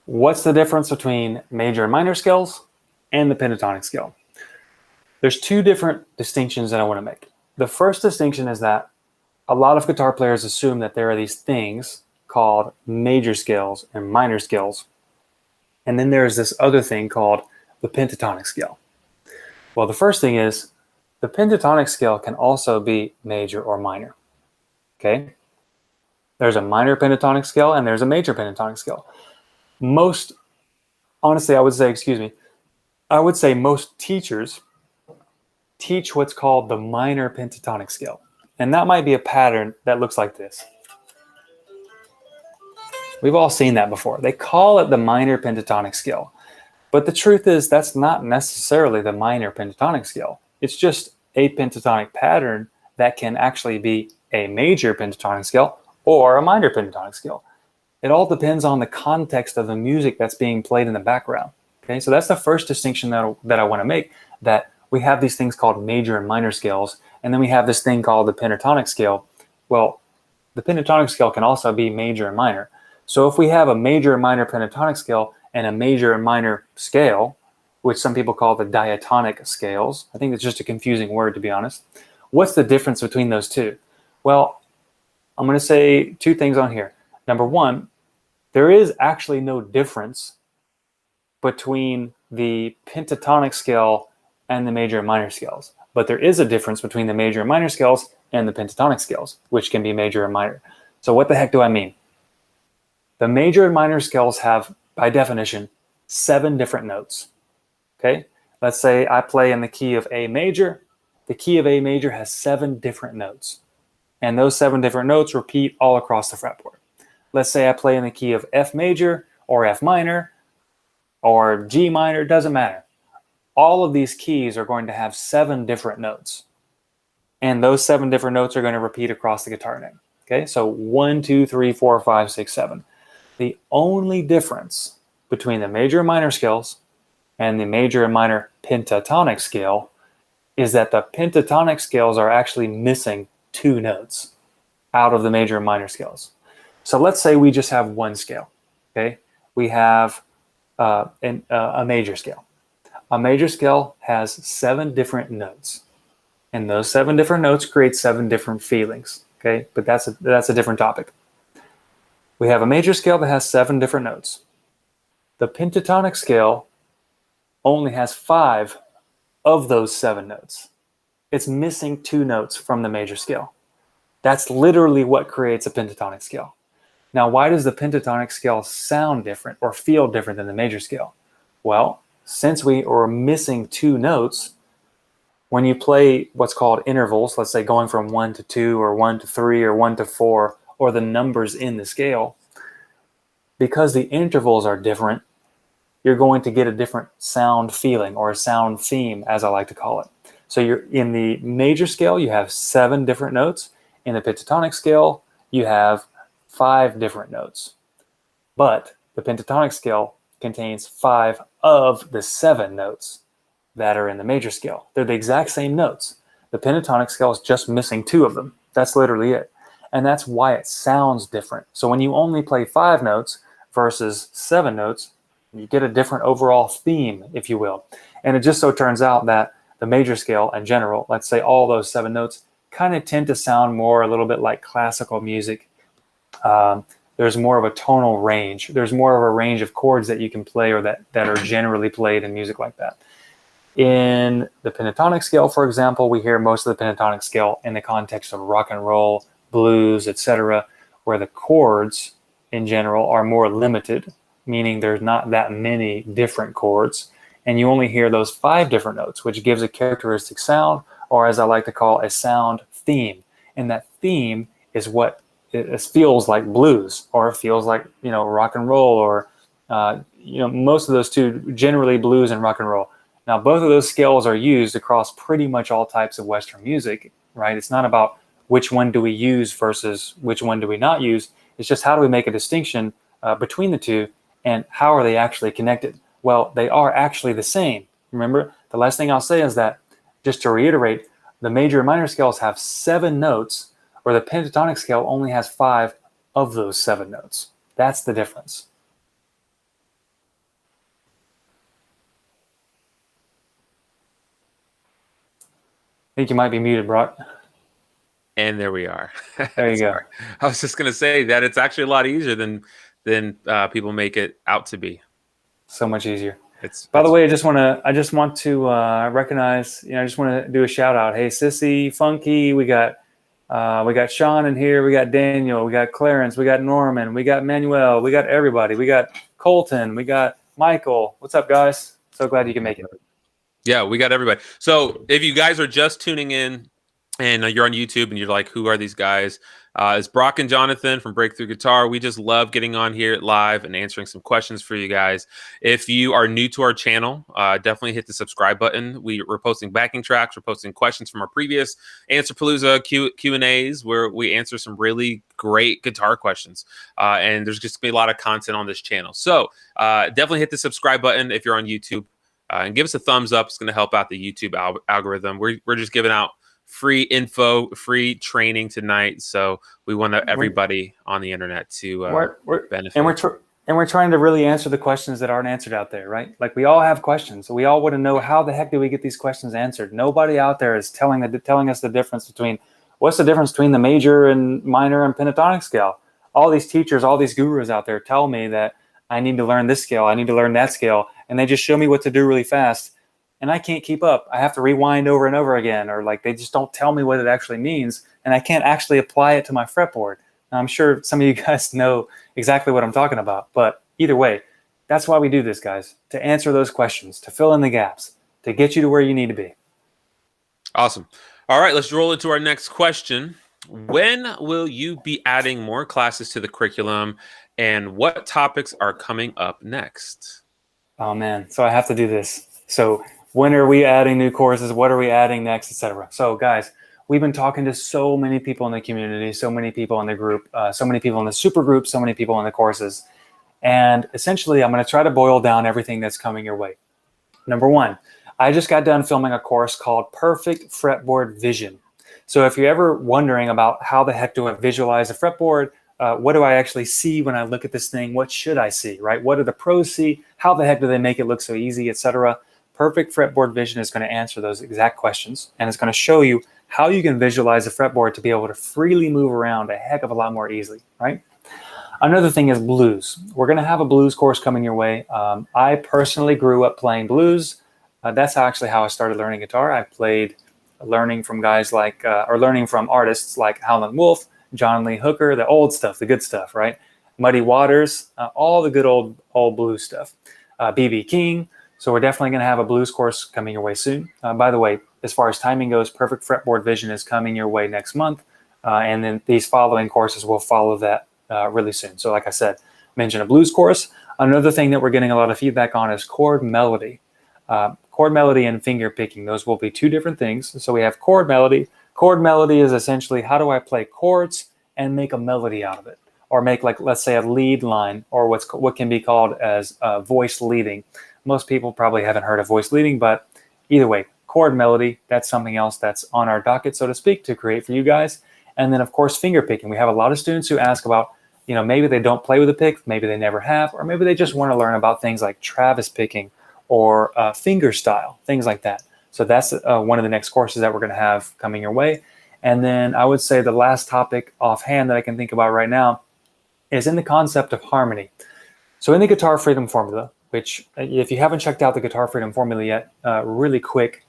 What's the difference between major and minor scales and the pentatonic scale? There's two different distinctions that I want to make. The first distinction is that a lot of guitar players assume that there are these things called major scales and minor scales. And then there's this other thing called the pentatonic scale. Well, the first thing is the pentatonic scale can also be major or minor. Okay? There's a minor pentatonic scale and there's a major pentatonic scale. I would say most teachers teach what's called the minor pentatonic scale. And that might be a pattern that looks like this. We've all seen that before. They call it the minor pentatonic scale. But the truth is that's not necessarily the minor pentatonic scale. It's just a pentatonic pattern that can actually be a major pentatonic scale or a minor pentatonic scale. It all depends on the context of the music that's being played in the background. Okay, so that's the first distinction that I want to make, that we have these things called major and minor scales, and then we have this thing called the pentatonic scale. Well, the pentatonic scale can also be major and minor. So if we have a major and minor pentatonic scale and a major and minor scale, which some people call the diatonic scales, I think it's just a confusing word, to be honest. What's the difference between those two? Well, I'm going to say two things on here. Number one, there is actually no difference between the pentatonic scale and the major and minor scales. But there is a difference between the major and minor scales and the pentatonic scales, which can be major and minor. So what the heck do I mean? The major and minor scales have, by definition, 7 different notes. Okay? Let's say I play in the key of A major. The key of A major has 7 different notes. And those 7 different notes repeat all across the fretboard. Let's say I play in the key of F major or F minor or G minor, doesn't matter. All of these keys are going to have 7 different notes. And those 7 different notes are going to repeat across the guitar neck. Okay, so 1, 2, 3, 4, 5, 6, 7. The only difference between the major and minor scales and the major and minor pentatonic scale is that the pentatonic scales are actually missing 2 notes out of the major and minor scales. So let's say we just have one scale. Okay, we have a major scale. A major scale has 7 different notes, and those 7 different notes create 7 different feelings. Okay, but that's a different topic. We have a major scale that has 7 different notes. The pentatonic scale only has 5 of those 7 notes. It's missing 2 notes from the major scale. That's literally what creates a pentatonic scale. Now, why does the pentatonic scale sound different or feel different than the major scale? Well, since we are missing 2 notes, when you play what's called intervals, let's say going from 1 to 2 or 1 to 3 or 1 to 4, or the numbers in the scale, because the intervals are different, you're going to get a different sound feeling, or a sound theme, as I like to call it. So you're in the major scale, you have 7 different notes. In the pentatonic scale, you have 5 different notes. But the pentatonic scale contains 5 of the 7 notes that are in the major scale. They're the exact same notes. The pentatonic scale is just missing 2 of them. That's literally it. And that's why it sounds different. So when you only play 5 notes versus 7 notes, you get a different overall theme, if you will. And it just so turns out that the major scale in general, let's say all those 7 notes, kind of tend to sound more a little bit like classical music. There's more of a tonal range. There's more of a range of chords that you can play, or that are generally played in music like that. In the pentatonic scale, for example, we hear most of the pentatonic scale in the context of rock and roll, blues, etc., where the chords in general are more limited, meaning there's not that many different chords, and you only hear those 5 different notes, which gives a characteristic sound, or as I like to call, a sound theme. And that theme is what it feels like blues, or it feels like, rock and roll, or most of those two, generally blues and rock and roll. Now, both of those scales are used across pretty much all types of Western music, right? It's not about which one do we use versus which one do we not use. It's just how do we make a distinction between the two, and how are they actually connected? Well, they are actually the same. Remember, the last thing I'll say is that, just to reiterate, the major and minor scales have 7 notes, where the pentatonic scale only has 5 of those 7 notes. That's the difference. I think you might be muted, Brock. And there we are. There you go. I was just going to say that it's actually a lot easier than people make it out to be. So much easier. By the way, I just want to recognize. I just want to do a shout out. Hey, Sissy, Funky, we got Sean in here. We got Daniel. We got Clarence. We got Norman. We got Manuel. We got everybody. We got Colton. We got Michael. What's up, guys? So glad you can make it. Yeah, we got everybody. So if you guys are just tuning in and you're on YouTube and you're like, who are these guys? It's Brock and Jonathan from Breakthrough Guitar. We just love getting on here live and answering some questions for you guys. If you are new to our channel, definitely hit the subscribe button. We're posting backing tracks. We're posting questions from our previous Answerpalooza Q&As, where we answer some really great guitar questions. And there's just going to be a lot of content on this channel. So definitely hit the subscribe button if you're on YouTube. And give us a thumbs up. It's going to help out the YouTube algorithm. We're just giving out free info, free training tonight. So we want everybody on the internet to benefit. And we're trying to really answer the questions that aren't answered out there, right? Like, we all have questions. So we all want to know, how the heck do we get these questions answered? Nobody out there is telling us the difference between, what's the difference between the major and minor and pentatonic scale. All these teachers, all these gurus out there tell me that I need to learn this scale, I need to learn that scale, and they just show me what to do really fast, and I can't keep up. I have to rewind over and over again, or like, they just don't tell me what it actually means, and I can't actually apply it to my fretboard. Now, I'm sure some of you guys know exactly what I'm talking about, but either way, that's why we do this, guys, to answer those questions, to fill in the gaps, to get you to where you need to be. Awesome. All right, let's roll into our next question. When will you be adding more classes to the curriculum, and what topics are coming up next? Oh man, so I have to do this. So when are we adding new courses? What are we adding next, etc.? So guys, we've been talking to so many people in the community, so many people in the group, so many people in the super group, so many people in the courses. And essentially, I'm going to try to boil down everything that's coming your way. Number one, I just got done filming a course called Perfect Fretboard Vision. So if you're ever wondering about how the heck do I visualize a fretboard, what do I actually see when I look at this thing? What should I see, right? What do the pros see? How the heck do they make it look so easy, etc.? Perfect Fretboard Vision is going to answer those exact questions, and it's going to show you how you can visualize a fretboard to be able to freely move around a heck of a lot more easily, right? Another thing is blues. We're going to have a blues course coming your way. I personally grew up playing blues. That's actually how I started learning guitar. I played learning from guys like, or learning from artists like Howlin' Wolf, John Lee Hooker, the old stuff, the good stuff, right? Muddy Waters, all the good old blues stuff. B.B. King. So we're definitely going to have a blues course coming your way soon. By the way, as far as timing goes, Perfect Fretboard Vision is coming your way next month. And then these following courses will follow that really soon. So like I said, mention a blues course. Another thing that we're getting a lot of feedback on is chord melody. Chord melody and finger picking, those will be two different things. So we have chord melody. Chord melody is essentially how do I play chords and make a melody out of it, or make, like, let's say, a lead line, or what can be called as voice leading. Most people probably haven't heard of voice leading, but either way, chord melody, that's something else that's on our docket, so to speak, to create for you guys. And then, of course, finger picking. We have a lot of students who ask about, maybe they don't play with a pick, maybe they never have, or maybe they just want to learn about things like Travis picking or finger style, things like that. So that's one of the next courses that we're going to have coming your way. And then I would say the last topic offhand that I can think about right now is in the concept of harmony. So in the Guitar Freedom Formula, which if you haven't checked out the Guitar Freedom Formula yet, really quick,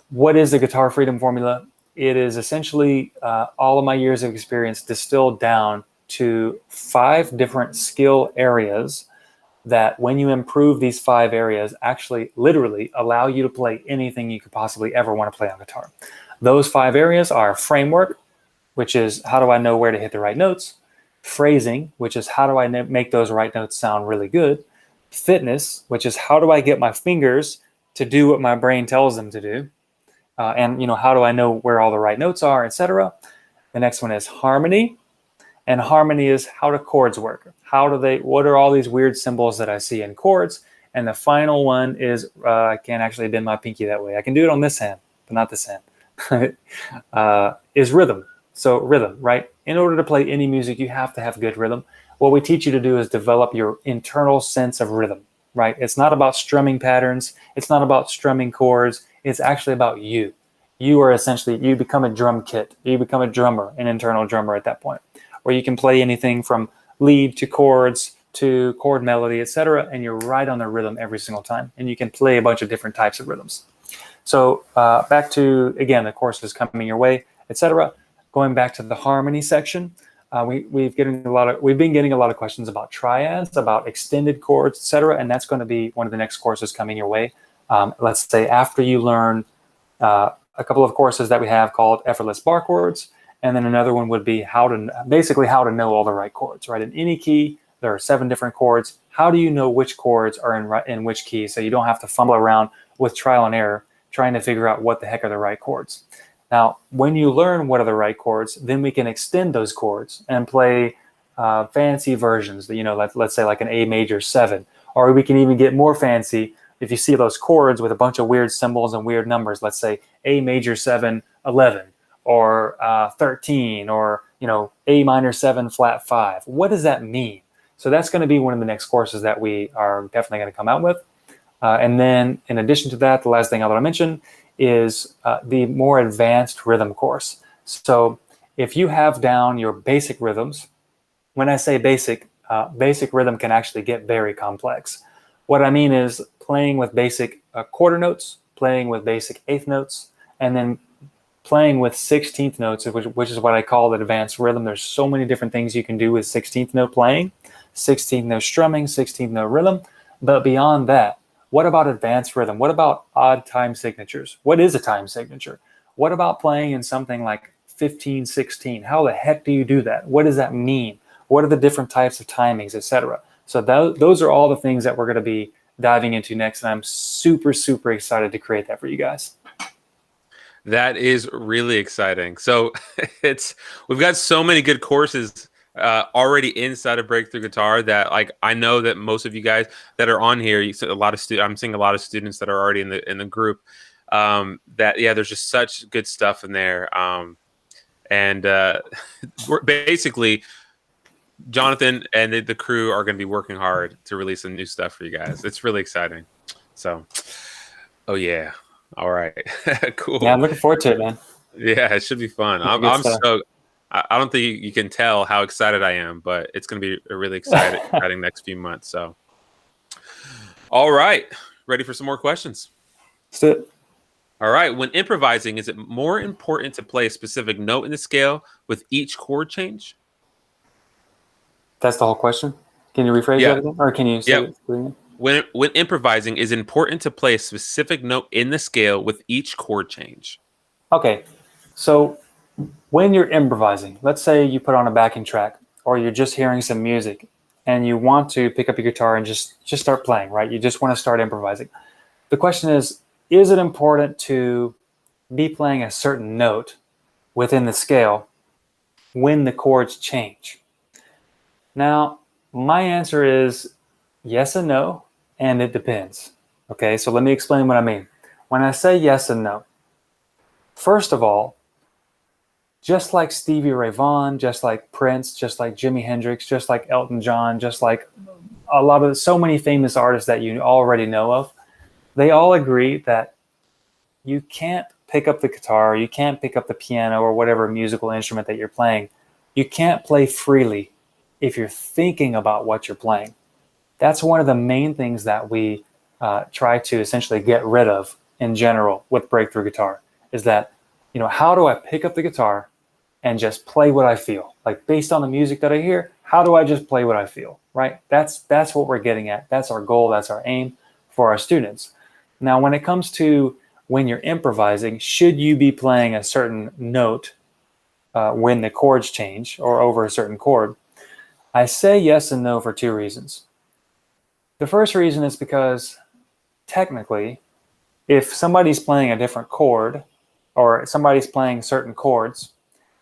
what is the Guitar Freedom Formula? It is essentially all of my years of experience distilled down to 5 different skill areas that when you improve these 5 areas actually literally allow you to play anything you could possibly ever want to play on guitar. Those 5 areas are framework, which is how do I know where to hit the right notes, phrasing, which is how do I make those right notes sound really good, fitness, which is how do I get my fingers to do what my brain tells them to do, and how do I know where all the right notes are, etc. The next one is harmony. And harmony is how do chords work? What are all these weird symbols that I see in chords? And the final one is, I can't actually bend my pinky that way. I can do it on this hand, but not this hand, is rhythm. So rhythm, right? In order to play any music, you have to have good rhythm. What we teach you to do is develop your internal sense of rhythm, right? It's not about strumming patterns. It's not about strumming chords. It's actually about you. You are essentially, you become a drum kit. You become a drummer, an internal drummer at that point, where you can play anything from lead to chords to chord melody, etc., and you're right on the rhythm every single time, and you can play a bunch of different types of rhythms. So back to, again, the courses coming your way, etc. Going back to the harmony section, we've been getting a lot of questions about triads, about extended chords, etc., and that's going to be one of the next courses coming your way. Let's say after you learn a couple of courses that we have called effortless bar chords. And then another one would be how to know all the right chords, right? In any key, there are 7 different chords. How do you know which chords are in which key, so you don't have to fumble around with trial and error trying to figure out what the heck are the right chords? Now, when you learn what are the right chords, then we can extend those chords and play fancy versions. Let's say like an A major 7, or we can even get more fancy. If you see those chords with a bunch of weird symbols and weird numbers, let's say A major 7, 11. Or 13, or A minor 7 flat 5. What does that mean? So that's going to be one of the next courses that we are definitely going to come out with. And then in addition to that, the last thing I want to mention is the more advanced rhythm course. So if you have down your basic rhythms, when I say basic, basic rhythm can actually get very complex. What I mean is playing with basic quarter notes, playing with basic eighth notes, and then playing with 16th notes, which is what I call the advanced rhythm. There's so many different things you can do with 16th note playing, 16th note strumming, 16th note rhythm. But beyond that, what about advanced rhythm? What about odd time signatures? What is a time signature? What about playing in something like 15/16? How the heck do you do that? What does that mean? What are the different types of timings, etc.? So those are all the things that we're going to be diving into next, and I'm super, super excited to create that for you guys. That is really exciting. So we've got so many good courses already inside of Breakthrough Guitar that, like, I know that most of you guys that are on here, I'm seeing a lot of students that are already in the group. There's just such good stuff in there. We're basically, Jonathan and the crew are going to be working hard to release some new stuff for you guys. It's really exciting. So, oh yeah. All right. Cool. Yeah, I'm looking forward to it, man. Yeah, it should be fun. I'm stoked. I don't think you can tell how excited I am, but it's going to be a really exciting next few months. So, all right, ready for some more questions? Let's do it. All right. When improvising, is it more important to play a specific note in the scale with each chord change? That's the whole question. Can you rephrase Yeah. that again, or can you say Yeah. it again? When improvising, is it important to play a specific note in the scale with each chord change? Okay, so when you're improvising, let's say you put on a backing track, or you're just hearing some music, and you want to pick up your guitar and just start playing, right? You just want to start improvising. The question is it important to be playing a certain note within the scale when the chords change? Now, my answer is yes and no, and it depends. Okay, so let me explain what I mean. When I say yes and no, first of all, just like Stevie Ray Vaughan, just like Prince, just like Jimi Hendrix, just like Elton John, just like so many famous artists that you already know of, they all agree that you can't pick up the guitar, you can't pick up the piano or whatever musical instrument that you're playing. You can't play freely if you're thinking about what you're playing. That's one of the main things that we try to essentially get rid of in general with breakthrough guitar, is that, how do I pick up the guitar and just play what I feel? Like, based on the music that I hear, how do I just play what I feel, right? That's what we're getting at. That's our goal. That's our aim for our students. Now, when it comes to when you're improvising, should you be playing a certain note when the chords change or over a certain chord? I say yes and no for two reasons. The first reason is because technically, if somebody's playing a different chord or somebody's playing certain chords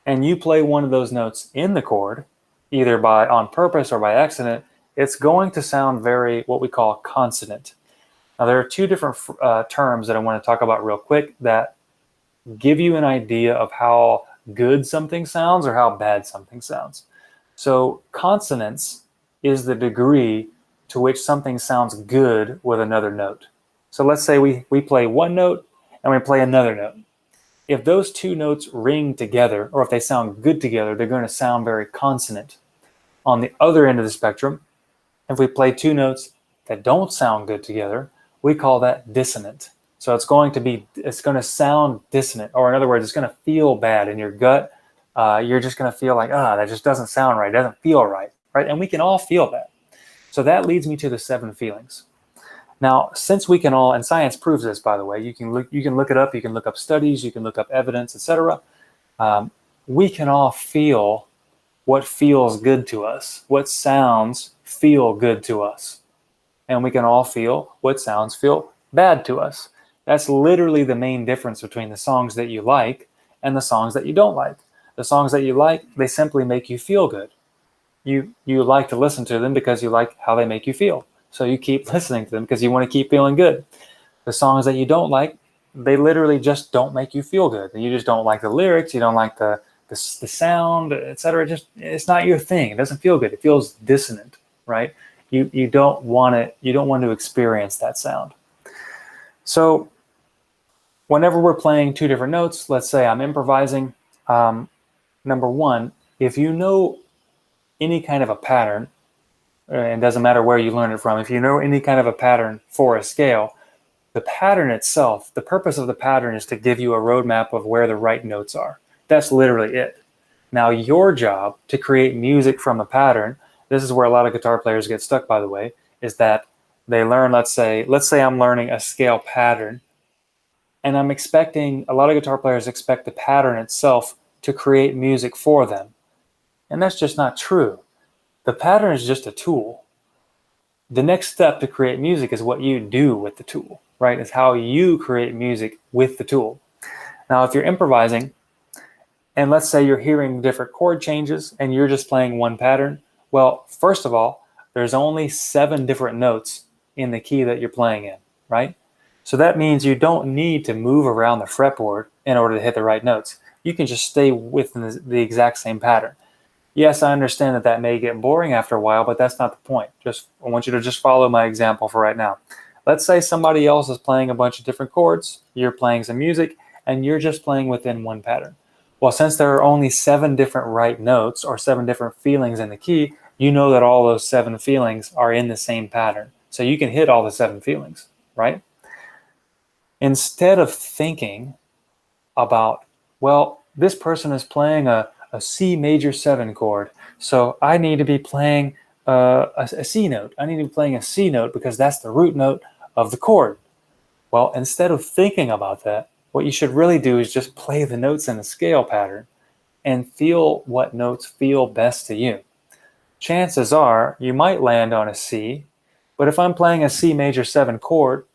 and you play one of those notes in the chord, either by on purpose or by accident, it's going to sound very what we call consonant. Now, there are two different terms that I want to talk about real quick that give you an idea of how good something sounds or how bad something sounds. So consonance is the degree to which something sounds good with another note. So let's say we play one note and we play another note. If those two notes ring together, or if they sound good together, they're going to sound very consonant. On the other end of the spectrum, if we play two notes that don't sound good together, we call that dissonant. So it's going to sound dissonant, or in other words, it's going to feel bad in your gut. You're just going to feel like, that just doesn't sound right. It doesn't feel right, right? And we can all feel that. So that leads me to the 7 feelings. Now, since we can all, and science proves this, by the way, you can look it up, you can look up studies, you can look up evidence, etc. We can all feel what feels good to us, what sounds feel good to us. And we can all feel what sounds feel bad to us. That's literally the main difference between the songs that you like and the songs that you don't like. The songs that you like, they simply make you feel good. You like to listen to them because you like how they make you feel. So you keep listening to them because you want to keep feeling good. The songs that you don't like, they literally just don't make you feel good. You just don't like the lyrics, you don't like the sound, etc. It's not your thing. It doesn't feel good. It feels dissonant, right? You don't want it. You don't want to experience that sound. So whenever we're playing two different notes, let's say I'm improvising, number one, if you know any kind of a pattern, and it doesn't matter where you learn it from, if you know any kind of a pattern for a scale, the pattern itself, the purpose of the pattern is to give you a roadmap of where the right notes are. That's literally it. Now, your job to create music from the pattern, this is where a lot of guitar players get stuck, by the way, is that they learn, let's say I'm learning a scale pattern, and I'm expecting, a lot of guitar players expect the pattern itself to create music for them. And that's just not true. The pattern is just a tool. The next step to create music is what you do with the tool, right? It's how you create music with the tool. Now, if you're improvising, and let's say you're hearing different chord changes and you're just playing one pattern, well, first of all, there's only 7 different notes in the key that you're playing in, right? So that means you don't need to move around the fretboard in order to hit the right notes. You can just stay within the exact same pattern. Yes, I understand that may get boring after a while, but that's not the point. I want you to just follow my example for right now. Let's say somebody else is playing a bunch of different chords, you're playing some music, and you're just playing within one pattern. Well, since there are only 7 different right notes or 7 different feelings in the key, you know that all those 7 feelings are in the same pattern. So you can hit all the 7 feelings, right? Instead of thinking about, well, this person is playing a C major 7 chord, so I need to be playing a C note. I need to be playing a C note because that's the root note of the chord. Well, instead of thinking about that, what you should really do is just play the notes in the scale pattern and feel what notes feel best to you. Chances are you might land on a C, but if I'm playing a C major 7 chord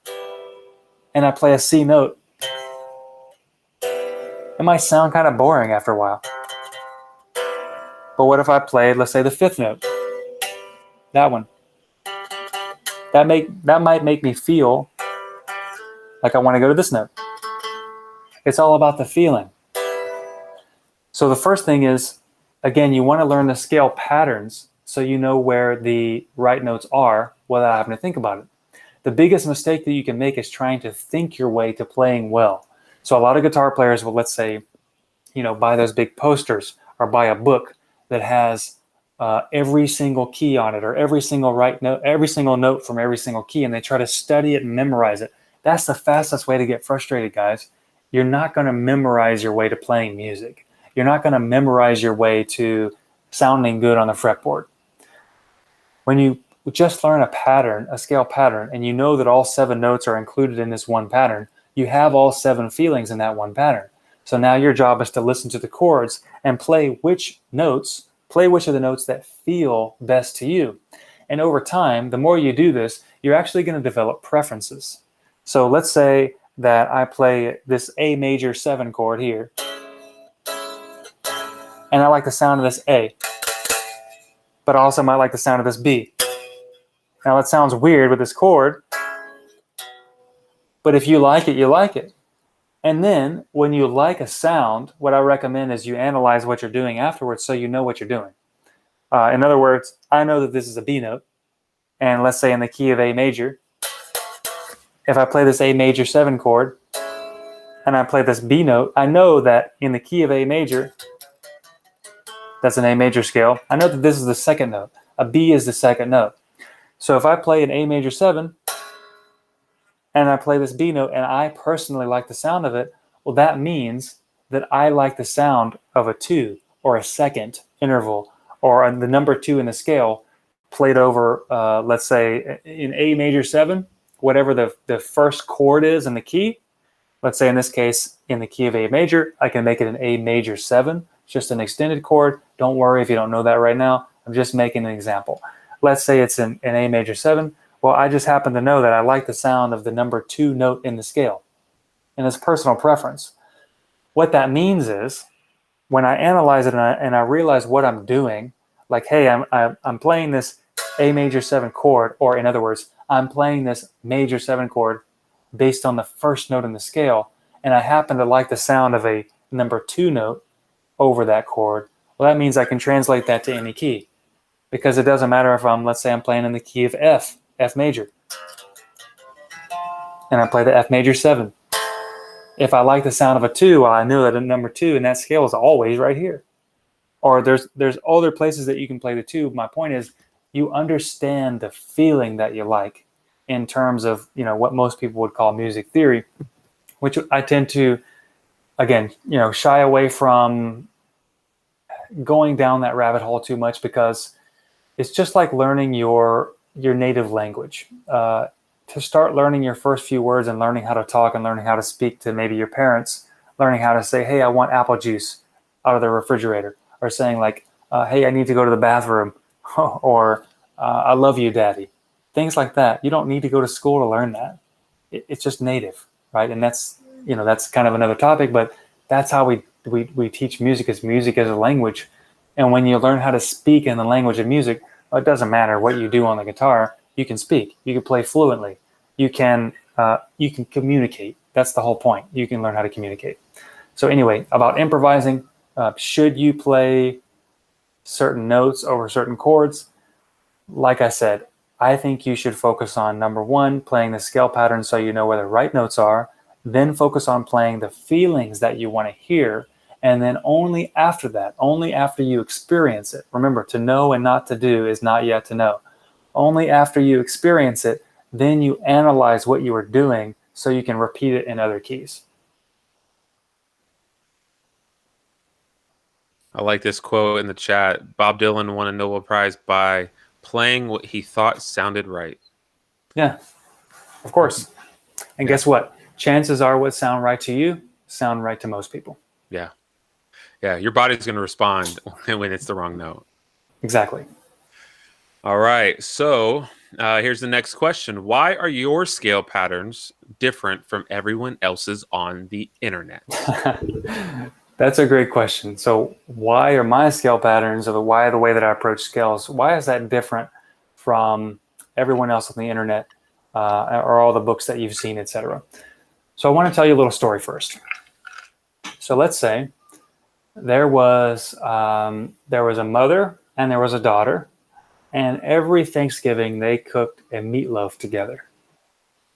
and I play a C note, it might sound kind of boring after a while. But what if I played, let's say, the 5th note? That one. That might make me feel like I want to go to this note. It's all about the feeling. So the first thing is, again, you want to learn the scale patterns so you know where the right notes are without having to think about it. The biggest mistake that you can make is trying to think your way to playing well. So a lot of guitar players will, let's say, buy those big posters or buy a book that has every single key on it, or every single right note, every single note from every single key, and they try to study it and memorize it. That's the fastest way to get frustrated, guys. You're not going to memorize your way to playing music. You're not going to memorize your way to sounding good on the fretboard. When you just learn a pattern, a scale pattern, and you know that all 7 notes are included in this one pattern, you have all 7 feelings in that one pattern. So now your job is to listen to the chords and play which of the notes that feel best to you. And over time, the more you do this, you're actually going to develop preferences. So let's say that I play this A major 7 chord here, and I like the sound of this A, but I also might like the sound of this B. Now that sounds weird with this chord, but if you like it, you like it. And then when you like a sound, what I recommend is you analyze what you're doing afterwards so you know what you're doing. In other words, I know that this is a B note, and let's say in the key of A major, if I play this A major 7 chord and I play this B note, I know that in the key of A major, that's an A major scale, I know that this is the 2nd note. A B is the 2nd note. So if I play an A major 7 and I play this B note and I personally like the sound of it, well, that means that I like the sound of a 2 or a 2nd interval, or the number 2 in the scale played over, let's say, in A major 7, whatever the first chord is in the key. Let's say in this case, in the key of A major, I can make it an A major 7, just an extended chord. Don't worry if you don't know that right now. I'm just making an example. Let's say it's an A major 7. Well, I just happen to know that I like the sound of the number 2 note in the scale. And it's personal preference. What that means is, when I analyze it and I realize what I'm doing, like, hey, I'm playing this A major 7 chord, or in other words, I'm playing this major 7 chord based on the first note in the scale, and I happen to like the sound of a number 2 note over that chord, well, that means I can translate that to any key. Because it doesn't matter if let's say I'm playing in the key of F major, and I play the F major 7. If I like the sound of a 2, well, I know that a number 2 in that scale is always right here. Or there's other places that you can play the 2. My point is, you understand the feeling that you like in terms of what most people would call music theory, which I tend to, again, shy away from going down that rabbit hole too much, because it's just like learning your native language. To start learning your first few words and learning how to talk and learning how to speak to maybe your parents, learning how to say, hey, I want apple juice out of the refrigerator, or saying like, hey, I need to go to the bathroom, or I love you, daddy. Things like that. You don't need to go to school to learn that. It's just native, right? And that's kind of another topic, but that's how we teach music, as a language. And when you learn how to speak in the language of music, well, it doesn't matter what you do on the guitar. You can speak. You can play fluently. You can communicate. That's the whole point. You can learn how to communicate. So anyway, about improvising, should you play certain notes over certain chords? Like I said, I think you should focus on, number 1, playing the scale pattern so you know where the right notes are. Then focus on playing the feelings that you want to hear. And then only after that, only after you experience it, remember, to know and not to do is not yet to know. Only after you experience it, then you analyze what you were doing so you can repeat it in other keys. I like this quote in the chat. Bob Dylan won a Nobel Prize by playing what he thought sounded right. Yeah, of course. And guess what? Chances are what sound right to you sound right to most people. Yeah. Yeah, your body's going to respond when it's the wrong note. Exactly. All right. So here's the next question. Why are your scale patterns different from everyone else's on the internet? That's a great question. So why are my scale patterns, or why the way that I approach scales, why is that different from everyone else on the internet or all the books that you've seen, etc.? So I want to tell you a little story first. So let's say there was a mother and there was a daughter, and every Thanksgiving they cooked a meatloaf together.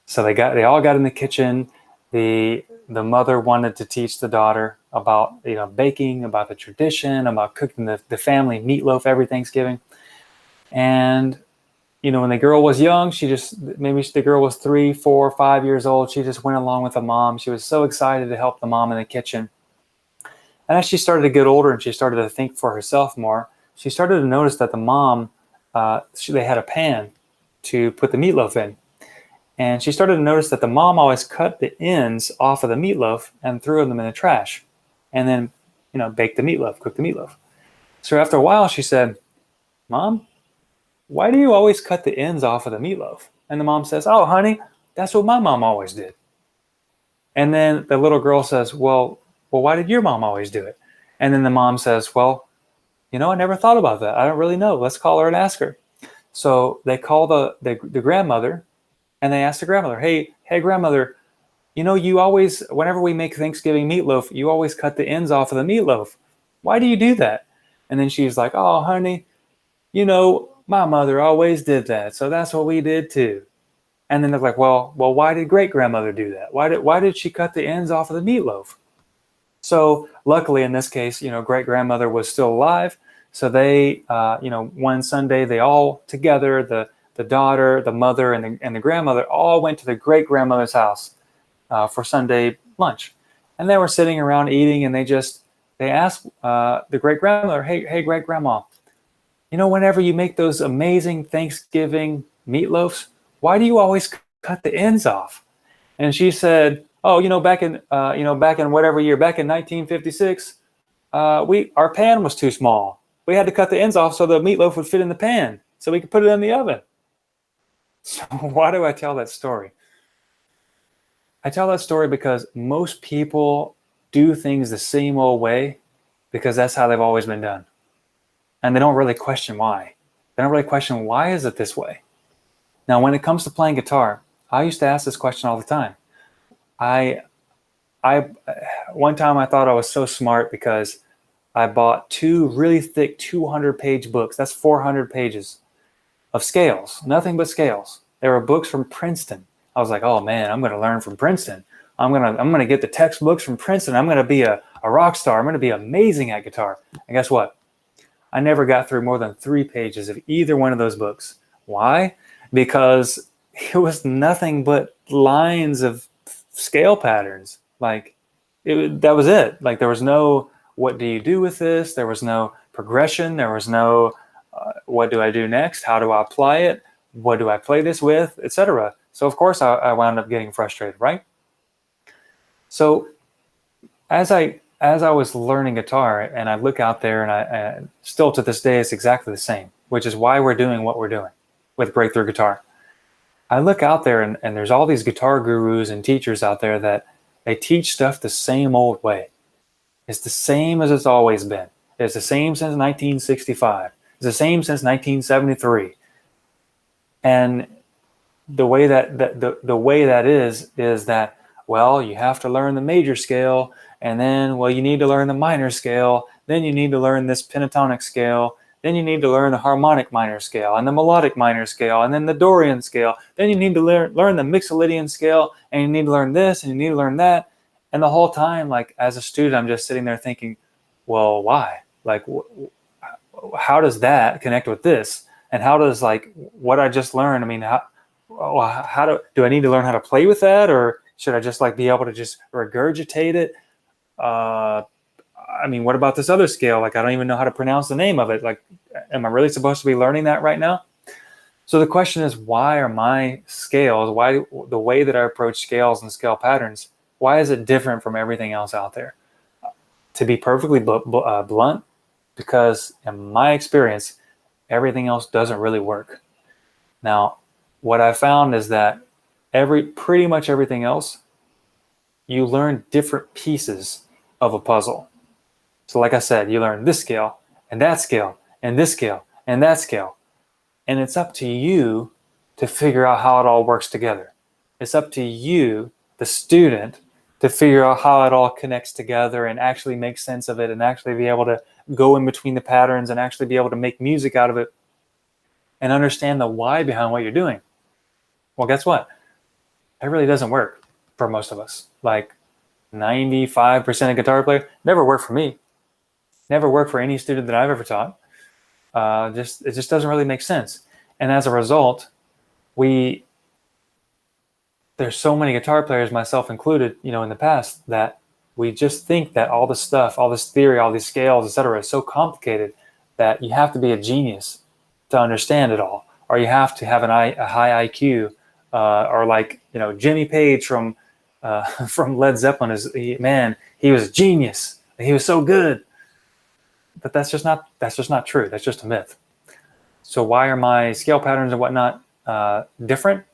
So they all got in the kitchen. The mother wanted to teach the daughter about baking, about the tradition, about cooking the family meatloaf every Thanksgiving. And when the girl was young, maybe the girl was 3, 4, 5 years old. She just went along with the mom. She was so excited to help the mom in the kitchen. And as she started to get older and she started to think for herself more, she started to notice that the mom, they had a pan to put the meatloaf in. And she started to notice that the mom always cut the ends off of the meatloaf and threw them in the trash. And then, baked the meatloaf, cooked the meatloaf. So after a while, she said, "Mom, why do you always cut the ends off of the meatloaf?" And the mom says, "Oh, honey, that's what my mom always did." And then the little girl says, well, why did your mom always do it? And then the mom says, well, I never thought about that. I don't really know. Let's call her and ask her. So they call the grandmother, and they ask the grandmother, hey, grandmother, you always, whenever we make Thanksgiving meatloaf, you always cut the ends off of the meatloaf. Why do you do that? And then she's like, oh, honey, my mother always did that. So that's what we did too. And then they're like, well, why did great grandmother do that? Why did she cut the ends off of the meatloaf? So luckily in this case, great grandmother was still alive. So they, one Sunday, they all together, the daughter, the mother, and the grandmother all went to the great grandmother's house for Sunday lunch. And they were sitting around eating, and they asked the great grandmother, hey, great grandma, whenever you make those amazing Thanksgiving meatloafs, why do you always cut the ends off? And she said, oh, back in whatever year, back in 1956, our pan was too small. We had to cut the ends off so the meatloaf would fit in the pan so we could put it in the oven. So why do I tell that story? I tell that story because most people do things the same old way because that's how they've always been done. And they don't really question why. They don't really question, why is it this way? Now, when it comes to playing guitar, I used to ask this question all the time. One time I thought I was so smart because I bought 2 really thick 200-page books. That's 400 pages of scales, nothing but scales. They were books from Princeton. I was like, oh man, I'm going to learn from Princeton. I'm going to get the textbooks from Princeton. I'm going to be a rock star. I'm going to be amazing at guitar. And guess what? I never got through more than 3 pages of either one of those books. Why? Because it was nothing but lines of scale patterns. Like that was it. Like there was no, what do you do with this? There was no progression. There was no, what do I do next? How do I apply it? What do I play this with? Etc. So of course I wound up getting frustrated, right? So as I was learning guitar, and I look out there, and I still to this day it's exactly the same, which is why we're doing what we're doing with Breakthrough Guitar. I look out there, and there's all these guitar gurus and teachers out there that they teach stuff the same old way. It's the same as it's always been. It's the same since 1965. It's the same since 1973. And the way that is that, well, you have to learn the major scale, and then, well, you need to learn the minor scale, then you need to learn this pentatonic scale, then you need to learn the harmonic minor scale, and the melodic minor scale, and then the Dorian scale, then you need to learn the Mixolydian scale, and you need to learn this, and you need to learn that. And the whole time, like as a student, I'm just sitting there thinking, well, why? Like, how does that connect with this? And how does like what I just learned? I mean, how do I need to learn how to play with that, or should I just like be able to just regurgitate it? I mean, what about this other scale? Like, I don't even know how to pronounce the name of it. Like, am I really supposed to be learning that right now? So the question is, why are my scales, why the way that I approach scales and scale patterns, why is it different from everything else out there? To be perfectly blunt, because in my experience, everything else doesn't really work. Now, what I found is that pretty much everything else, you learn different pieces of a puzzle. So like I said, you learn this scale and that scale and this scale and that scale. And it's up to you to figure out how it all works together. It's up to you, the student, to figure out how it all connects together and actually make sense of it and actually be able to go in between the patterns and actually be able to make music out of it and understand the why behind what you're doing. Well, guess what? It really doesn't work for most of us. Like 95% of guitar players never worked for me. Never worked for any student that I've ever taught. It just doesn't really make sense. And as a result, there's so many guitar players, myself included, in the past, that we just think that all this stuff, all this theory, all these scales, etc., is so complicated that you have to be a genius to understand it all, or you have to have a high IQ, or like Jimmy Page from Led Zeppelin he was a genius. He was so good. But that's just not true. That's just a myth. So why are my scale patterns and whatnot different?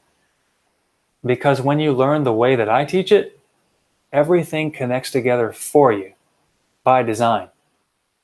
Because when you learn the way that I teach it, everything connects together for you by design.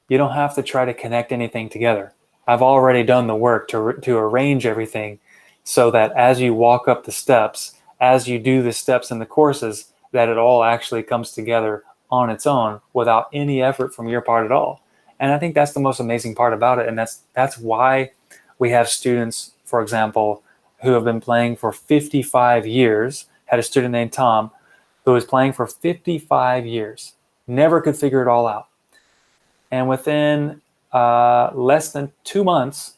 You don't have to try to connect anything together. I've already done the work to arrange everything so that as you walk up the steps, as you do the steps in the courses, that it all actually comes together on its own without any effort from your part at all. And I think that's the most amazing part about it. And that's why we have students, for example, who have been playing for 55 years. Had a student named Tom who was playing for 55 years, never could figure it all out. And within less than 2 months,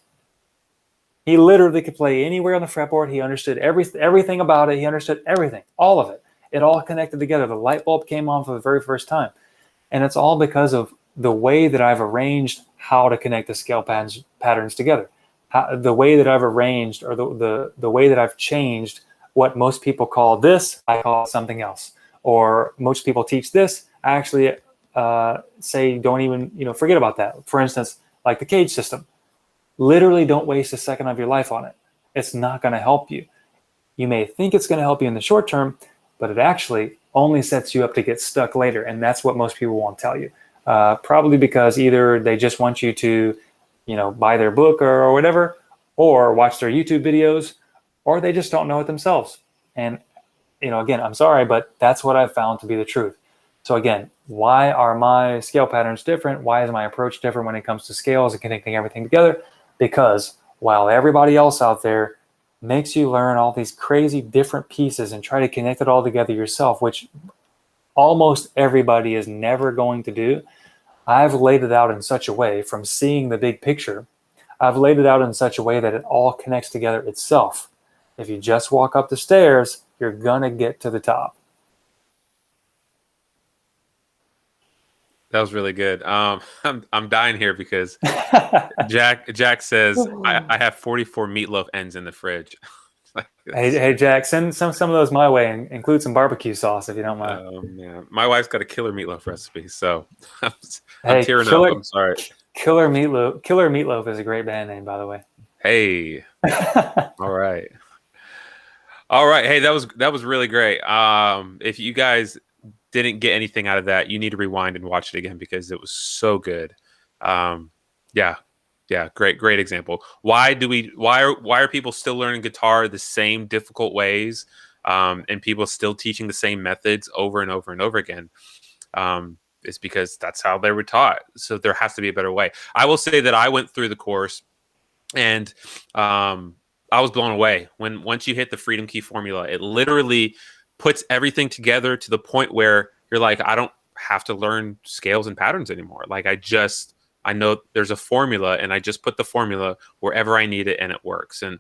he literally could play anywhere on the fretboard. He understood everything about it. He understood everything, all of it. It all connected together. The light bulb came on for the very first time. And it's all because of the way that I've arranged how to connect the scale patterns together. The way that I've arranged, or the way that I've changed what most people call this, I call it something else. Or most people teach this, I actually say don't even forget about that. For instance, like the cage system. Literally don't waste a second of your life on it. It's not going to help you. You may think it's going to help you in the short term, but it actually only sets you up to get stuck later. And that's what most people won't tell you. Probably because either they just want you to, buy their book or whatever, or watch their YouTube videos, or they just don't know it themselves. And, again, I'm sorry, but that's what I've found to be the truth. So again, why are my scale patterns different? Why is my approach different when it comes to scales and connecting everything together? Because while everybody else out there makes you learn all these crazy different pieces and try to connect it all together yourself, which almost everybody is never going to do, I've laid it out in such a way, from seeing the big picture, I've laid it out in such a way that it all connects together itself. If you just walk up the stairs, you're gonna get to the top. That was really good. I'm dying here because Jack says I have 44 meatloaf ends in the fridge. Hey Jack, send some of those my way and include some barbecue sauce if you don't mind. Oh man, my wife's got a killer meatloaf recipe, so I'm Hey, tearing up. I'm sorry. Killer Meatloaf is a great band name, by the way. Hey, all right. Hey, that was really great. If you guys didn't get anything out of that, you need to rewind and watch it again because it was so good. Yeah, great example. Why are people still learning guitar the same difficult ways, and people still teaching the same methods over and over and over again? It's because that's how they were taught. So there has to be a better way. I will say that I went through the course, and I was blown away once you hit the freedom key formula. It literally puts everything together to the point where you're like, I don't have to learn scales and patterns anymore. Like I know there's a formula, and I just put the formula wherever I need it, and it works. And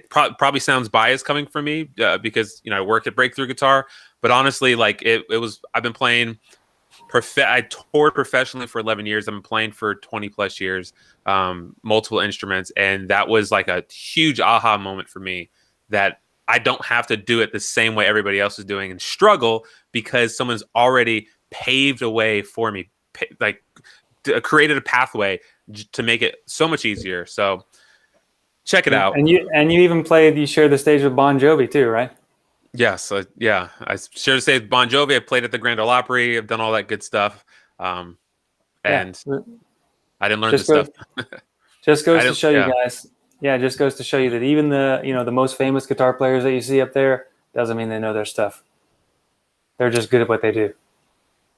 probably sounds biased coming from me because I work at Breakthrough Guitar, but honestly, like it was. I've been playing. I toured professionally for 11 years. I've been playing for 20 plus years, multiple instruments, and that was like a huge aha moment for me that I don't have to do it the same way everybody else is doing and struggle because someone's already paved a way for me, like created a pathway to make it so much easier. So check it out. And you you shared the stage with Bon Jovi too, right? Yes. Yeah. I share the stage with Bon Jovi. I played at the Grand Ole Opry. I've done all that good stuff. And I didn't learn this stuff. Just goes to show you guys. Yeah, it just goes to show you that even the most famous guitar players that you see up there doesn't mean they know their stuff. They're just good at what they do.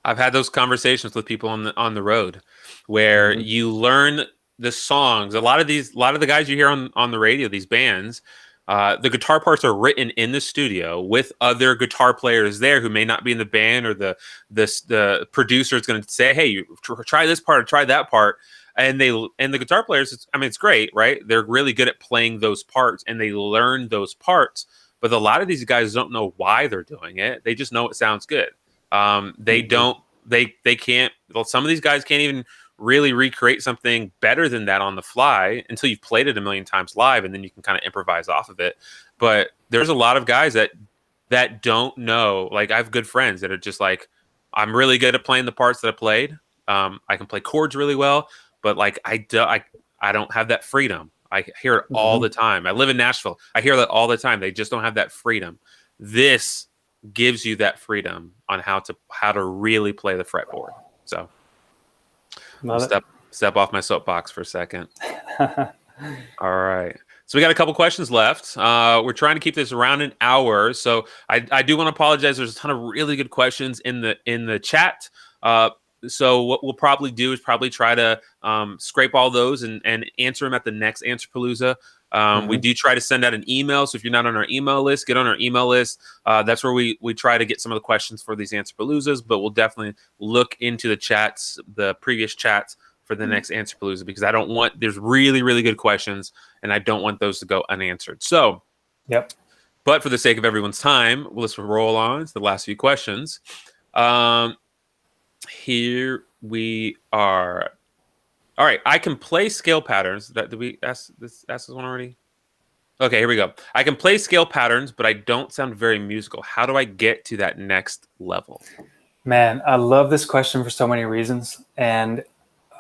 I've had those conversations with people on the road where you learn the songs. A lot of the guys you hear on the radio, these bands, the guitar parts are written in the studio with other guitar players there who may not be in the band, or the producer is going to say, hey, you try this part or try that part. And the guitar players, it's great, right? They're really good at playing those parts, and they learn those parts. But a lot of these guys don't know why they're doing it. They just know it sounds good. They can't. Well, some of these guys can't even really recreate something better than that on the fly until you've played it a million times live, and then you can kind of improvise off of it. But there's a lot of guys that don't know. Like, I have good friends that are just like, I'm really good at playing the parts that I played. I can play chords really well, but like I don't have that freedom. I hear it all the time. I live in Nashville. I hear that all the time. They just don't have that freedom. This gives you that freedom on how to really play the fretboard. So step off my soapbox for a second. All right. So we got a couple questions left. We're trying to keep this around an hour. So I do want to apologize. There's a ton of really good questions in the chat. So what we'll probably do is try to scrape all those and answer them at the next Answerpalooza. We do try to send out an email. So if you're not on our email list, get on our email list. That's where we try to get some of the questions for these Answerpaloozas, but we'll definitely look into the chats, the previous chats for the next Answerpalooza, because there's really, really good questions, and I don't want those to go unanswered. So, but for the sake of everyone's time, let's roll on to the last few questions. Here we are. All right, I can play scale patterns. Did we ask this one already? Okay, here we go. I can play scale patterns, but I don't sound very musical. How do I get to that next level? Man, I love this question for so many reasons. And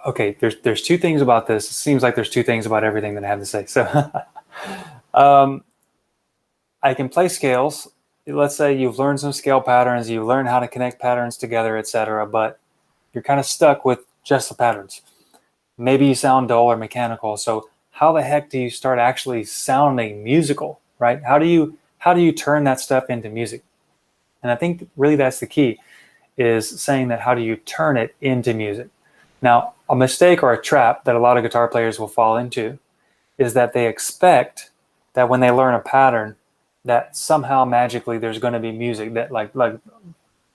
okay, there's two things about this. It seems like there's two things about everything that I have to say. So I can play scales. Let's say you've learned some scale patterns, you learn how to connect patterns together, etc., but you're kind of stuck with just the patterns. Maybe you sound dull or mechanical. So how the heck do you start actually sounding musical, right? How do you turn that stuff into music? And I think really that's the key, is saying that how do you turn it into music? Now, a mistake or a trap that a lot of guitar players will fall into is that they expect that when they learn a pattern, that somehow magically there's going to be music, that like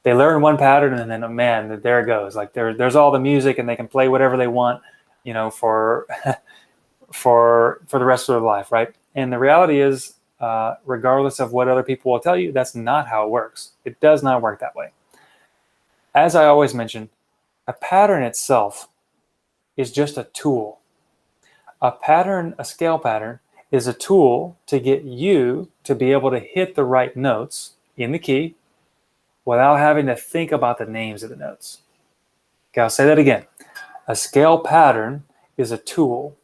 they learn one pattern and then, oh man, there it goes. Like there's all the music and they can play whatever they want, for the rest of their life, right? And the reality is, regardless of what other people will tell you, that's not how it works. It does not work that way. As I always mention, a pattern itself is just a tool. A scale pattern, is a tool to get you to be able to hit the right notes in the key without having to think about the names of the notes. Okay, I'll say that again. A scale pattern is a tool.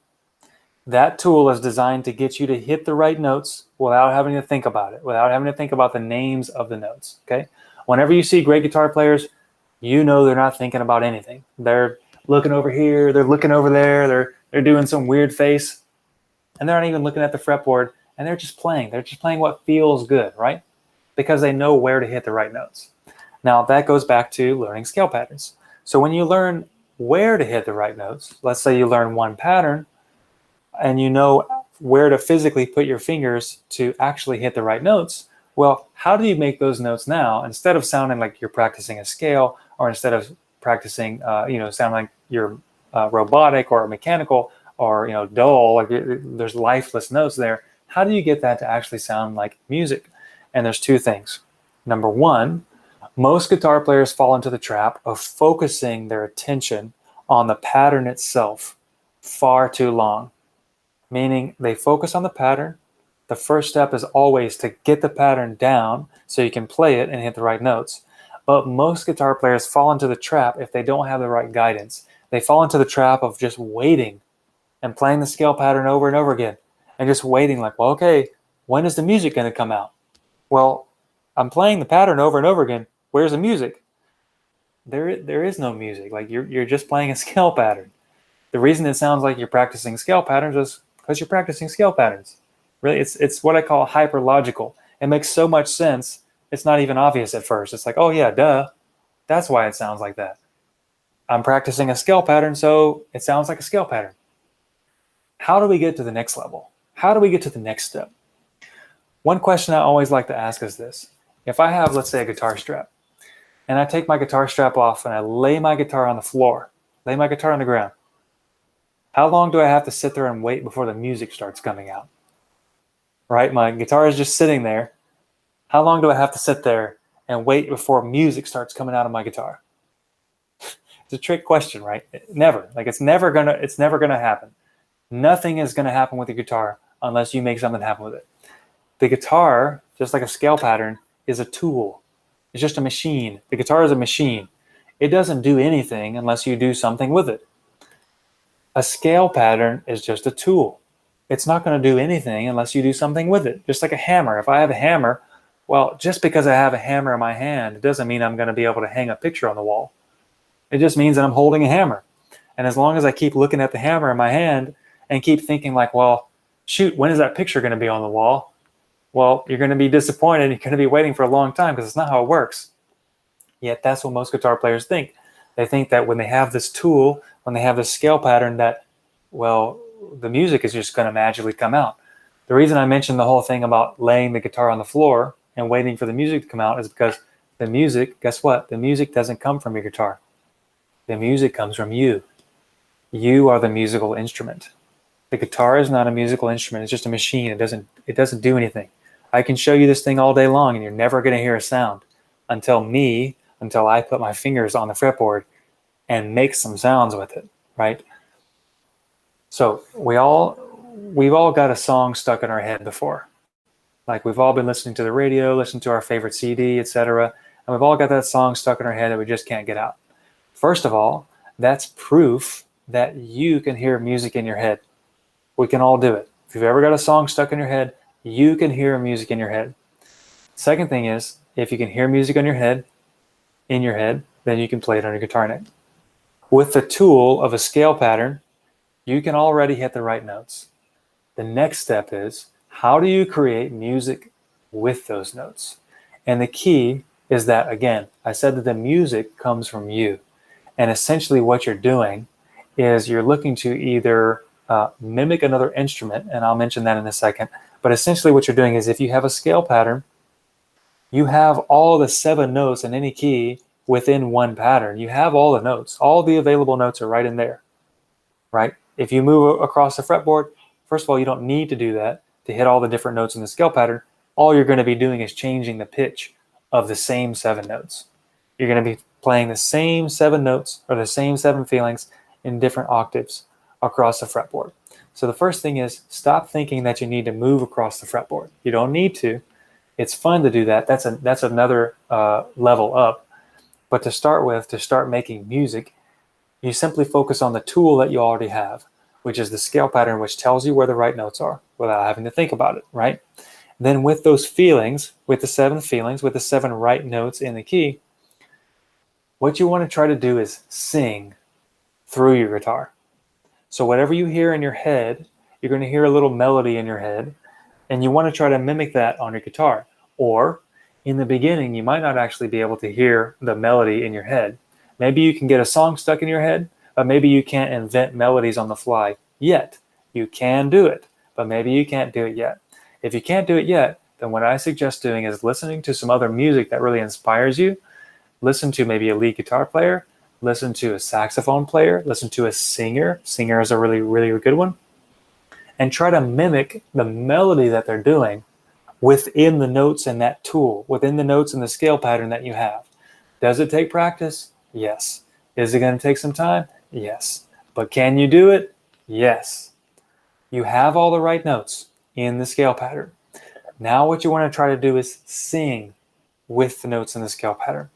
That tool is designed to get you to hit the right notes without having to think about it, without having to think about the names of the notes. Okay? Whenever you see great guitar players, they're not thinking about anything. They're looking over here, they're looking over there, they're doing some weird face, and they're not even looking at the fretboard, and they're just playing. They're just playing what feels good, right? Because they know where to hit the right notes. Now, that goes back to learning scale patterns. So when you learn where to hit the right notes, let's say you learn one pattern, and you know where to physically put your fingers to actually hit the right notes, Well, how do you make those notes now instead of sounding like you're practicing a scale, or instead of practicing, sound like you're robotic or mechanical or dull, like there's lifeless notes there? How do you get that to actually sound like music? And there's two things. Number one, most guitar players fall into the trap of focusing their attention on the pattern itself far too long. Meaning they focus on the pattern. The first step is always to get the pattern down so you can play it and hit the right notes. But most guitar players fall into the trap if they don't have the right guidance. They fall into the trap of just waiting and playing the scale pattern over and over again and just waiting like, well, okay, when is the music going to come out? Well, I'm playing the pattern over and over again. Where's the music? There is no music. Like you're just playing a scale pattern. The reason it sounds like you're practicing scale patterns is because you're practicing scale patterns. Really, it's what I call hyperlogical. It makes so much sense, it's not even obvious at first. It's like, oh yeah, duh. That's why it sounds like that. I'm practicing a scale pattern, so it sounds like a scale pattern. How do we get to the next level? How do we get to the next step? One question I always like to ask is this. If I have, let's say, a guitar strap, and I take my guitar strap off and I lay my guitar on the floor, lay my guitar on the ground, how long do I have to sit there and wait before the music starts coming out? Right? My guitar is just sitting there. How long do I have to sit there and wait before music starts coming out of my guitar? It's a trick question, right? Never. Like it's never gonna happen. Nothing is gonna happen with the guitar unless you make something happen with it. The guitar, just like a scale pattern, is a tool. It's just a machine. The guitar is a machine. It doesn't do anything unless you do something with it. A scale pattern is just a tool. It's not going to do anything unless you do something with it. Just like a hammer. If I have a hammer, well, just because I have a hammer in my hand, it doesn't mean I'm going to be able to hang a picture on the wall. It just means that I'm holding a hammer. And as long as I keep looking at the hammer in my hand and keep thinking like, well, shoot, when is that picture going to be on the wall? Well, you're going to be disappointed. You're going to be waiting for a long time because it's not how it works. Yet that's what most guitar players think. They think that when they have this tool, when they have this scale pattern, that, well, the music is just going to magically come out. The reason I mentioned the whole thing about laying the guitar on the floor and waiting for the music to come out is because the music, guess what? The music doesn't come from your guitar. The music comes from you. You are the musical instrument. The guitar is not a musical instrument. It's just a machine. It doesn't do anything. I can show you this thing all day long and you're never going to hear a sound until I put my fingers on the fretboard and make some sounds with it, right? So we've all got a song stuck in our head before. Like we've all been listening to the radio, listening to our favorite CD, etc. And we've all got that song stuck in our head that we just can't get out. First of all, that's proof that you can hear music in your head. We can all do it. If you've ever got a song stuck in your head, you can hear music in your head. Second thing is, if you can hear music in your head, then you can play it on your guitar neck. With the tool of a scale pattern, you can already hit the right notes. The next step is, how do you create music with those notes? And the key is that, again, I said that the music comes from you. And essentially what you're doing is you're looking to either mimic another instrument, and I'll mention that in a second. But essentially what you're doing is if you have a scale pattern, you have all the 7 notes in any key within one pattern. You have all the notes. All the available notes are right in there, right? If you move across the fretboard, first of all, you don't need to do that to hit all the different notes in the scale pattern. All you're going to be doing is changing the pitch of the same 7 notes. You're going to be playing the same 7 notes or the same 7 feelings in different octaves across the fretboard. So the first thing is stop thinking that you need to move across the fretboard. You don't need to. It's fun to do that. That's another level up. But to start making music, you simply focus on the tool that you already have, which is the scale pattern, which tells you where the right notes are without having to think about it, right? Then with those feelings, with the 7 feelings, with the 7 right notes in the key, what you want to try to do is sing through your guitar. So whatever you hear in your head, you're going to hear a little melody in your head, and you want to try to mimic that on your guitar. Or in the beginning, you might not actually be able to hear the melody in your head. Maybe you can get a song stuck in your head, but maybe you can't invent melodies on the fly yet. You can do it, but maybe you can't do it yet. If you can't do it yet, then what I suggest doing is listening to some other music that really inspires you. Listen to maybe a lead guitar player, listen to a saxophone player, listen to a singer. Singer is a really, really good one. And try to mimic the melody that they're doing within the notes in that tool, within the notes in the scale pattern that you have. Does it take practice? Yes. Is it going to take some time? Yes. But can you do it? Yes. You have all the right notes in the scale pattern. Now what you want to try to do is sing with the notes in the scale pattern.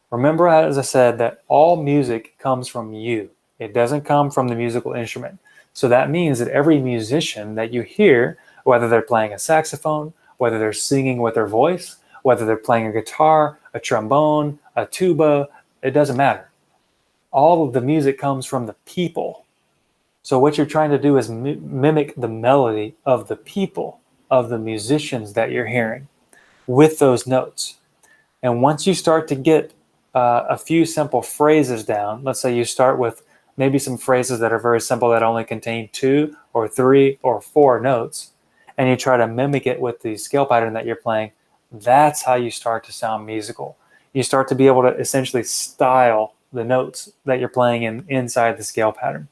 Remember, as I said, that all music comes from you. It doesn't come from the musical instrument. So that means that every musician that you hear, whether they're playing a saxophone, whether they're singing with their voice, whether they're playing a guitar, a trombone, a tuba, it doesn't matter. All of the music comes from the people. So what you're trying to do is mimic the melody of the people, of the musicians that you're hearing with those notes. And once you start to get a few simple phrases down, let's say you start with maybe some phrases that are very simple that only contain 2 or 3 or 4 notes, and you try to mimic it with the scale pattern that you're playing, that's how you start to sound musical. You start to be able to essentially style the notes that you're playing inside the scale pattern.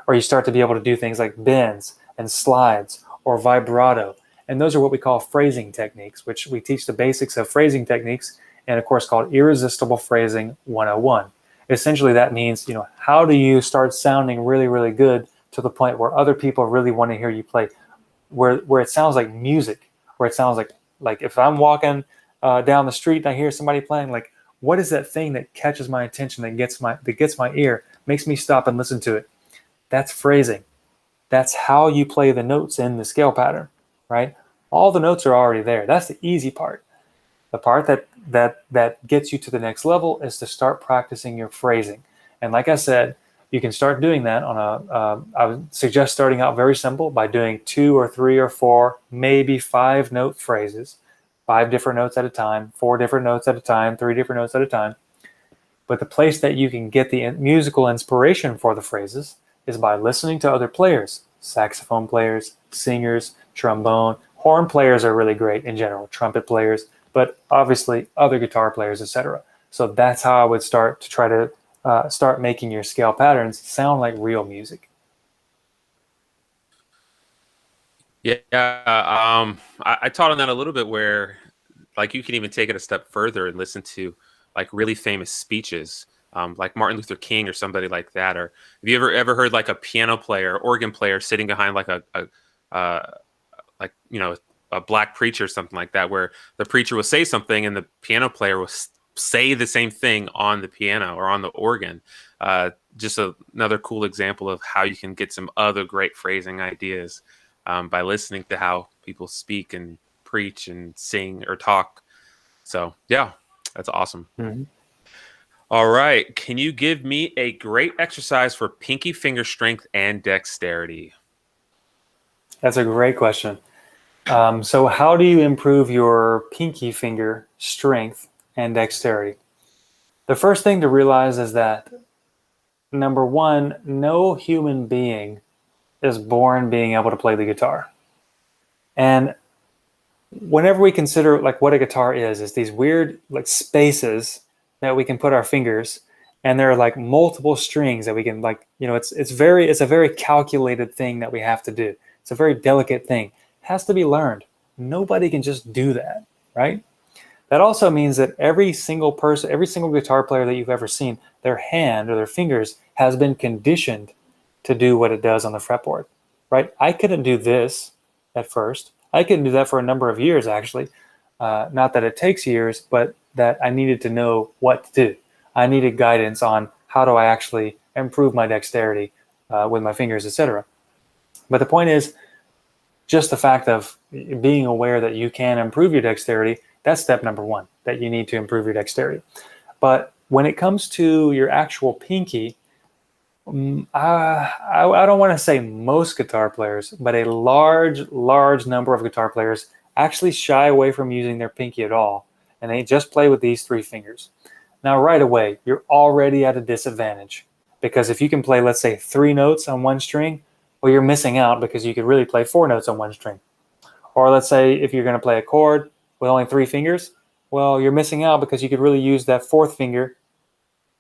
Or you start to be able to do things like bends and slides or vibrato. And those are what we call phrasing techniques, which we teach the basics of phrasing techniques in a course called Irresistible Phrasing 101. Essentially, that means, how do you start sounding really, really good to the point where other people really want to hear you play, where it sounds like music, where it sounds like if I'm walking down the street and I hear somebody playing, like, what is that thing that catches my attention, that gets my ear, makes me stop and listen to it? That's phrasing. That's how you play the notes in the scale pattern, right? All the notes are already there. That's the easy part. The part that gets you to the next level is to start practicing your phrasing. And like I said, you can start doing that on I would suggest starting out very simple by doing 2 or 3 or 4, maybe 5 note phrases, 5 different notes at a time, 4 different notes at a time, 3 different notes at a time. But the place that you can get the musical inspiration for the phrases is by listening to other players, saxophone players, singers, trombone, horn players are really great in general, trumpet players, but obviously other guitar players, etc. So that's how I would start to try to start making your scale patterns sound like real music. Yeah, I taught on that a little bit, where like you can even take it a step further and listen to like really famous speeches, like Martin Luther King or somebody like that. Or have you ever heard like a piano player, organ player sitting behind like a black preacher or something like that, where the preacher will say something and the piano player will say the same thing on the piano or on the organ. Just another cool example of how you can get some other great phrasing ideas by listening to how people speak and preach and sing or talk. So yeah, that's awesome. Mm-hmm. All right. Can you give me a great exercise for pinky finger strength and dexterity? That's a great question. So how do you improve your pinky finger strength and dexterity? The first thing to realize is that, number one, no human being is born being able to play the guitar. And whenever we consider like what a guitar is these weird like spaces that we can put our fingers, and there are like multiple strings that we can it's a very calculated thing that we have to do. It's a very delicate thing. Has to be learned. Nobody can just do that, right? That also means that every single guitar player that you've ever seen, their hand or their fingers has been conditioned to do what it does on the fretboard, right? I couldn't do this at first. I couldn't do that for a number of years, actually. Not that it takes years, but that I needed to know what to do. I needed guidance on how do I actually improve my dexterity with my fingers, etc. But the point is, just the fact of being aware that you can improve your dexterity, that's step number one, that you need to improve your dexterity. But when it comes to your actual pinky, I don't want to say most guitar players, but a large number of guitar players actually shy away from using their pinky at all, and they just play with these 3 fingers. Now, right away, you're already at a disadvantage, because if you can play, let's say, 3 notes on one string, well, you're missing out because you could really play 4 notes on one string. Or let's say if you're going to play a chord with only 3 fingers, well, you're missing out because you could really use that 4th finger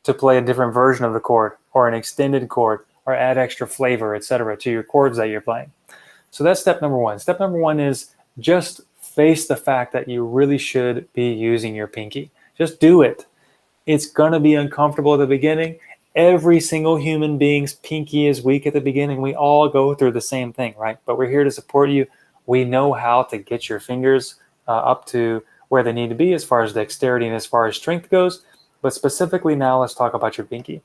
to play a different version of the chord or an extended chord or add extra flavor, etc., to your chords that you're playing. So that's step number 1. Step number 1 is just face the fact that you really should be using your pinky. Just do it. It's going to be uncomfortable at the beginning. Every single human being's pinky is weak at the beginning. We all go through the same thing, right? But we're here to support you. We know how to get your fingers up to where they need to be as far as dexterity and as far as strength goes. But specifically now, let's talk about your pinky.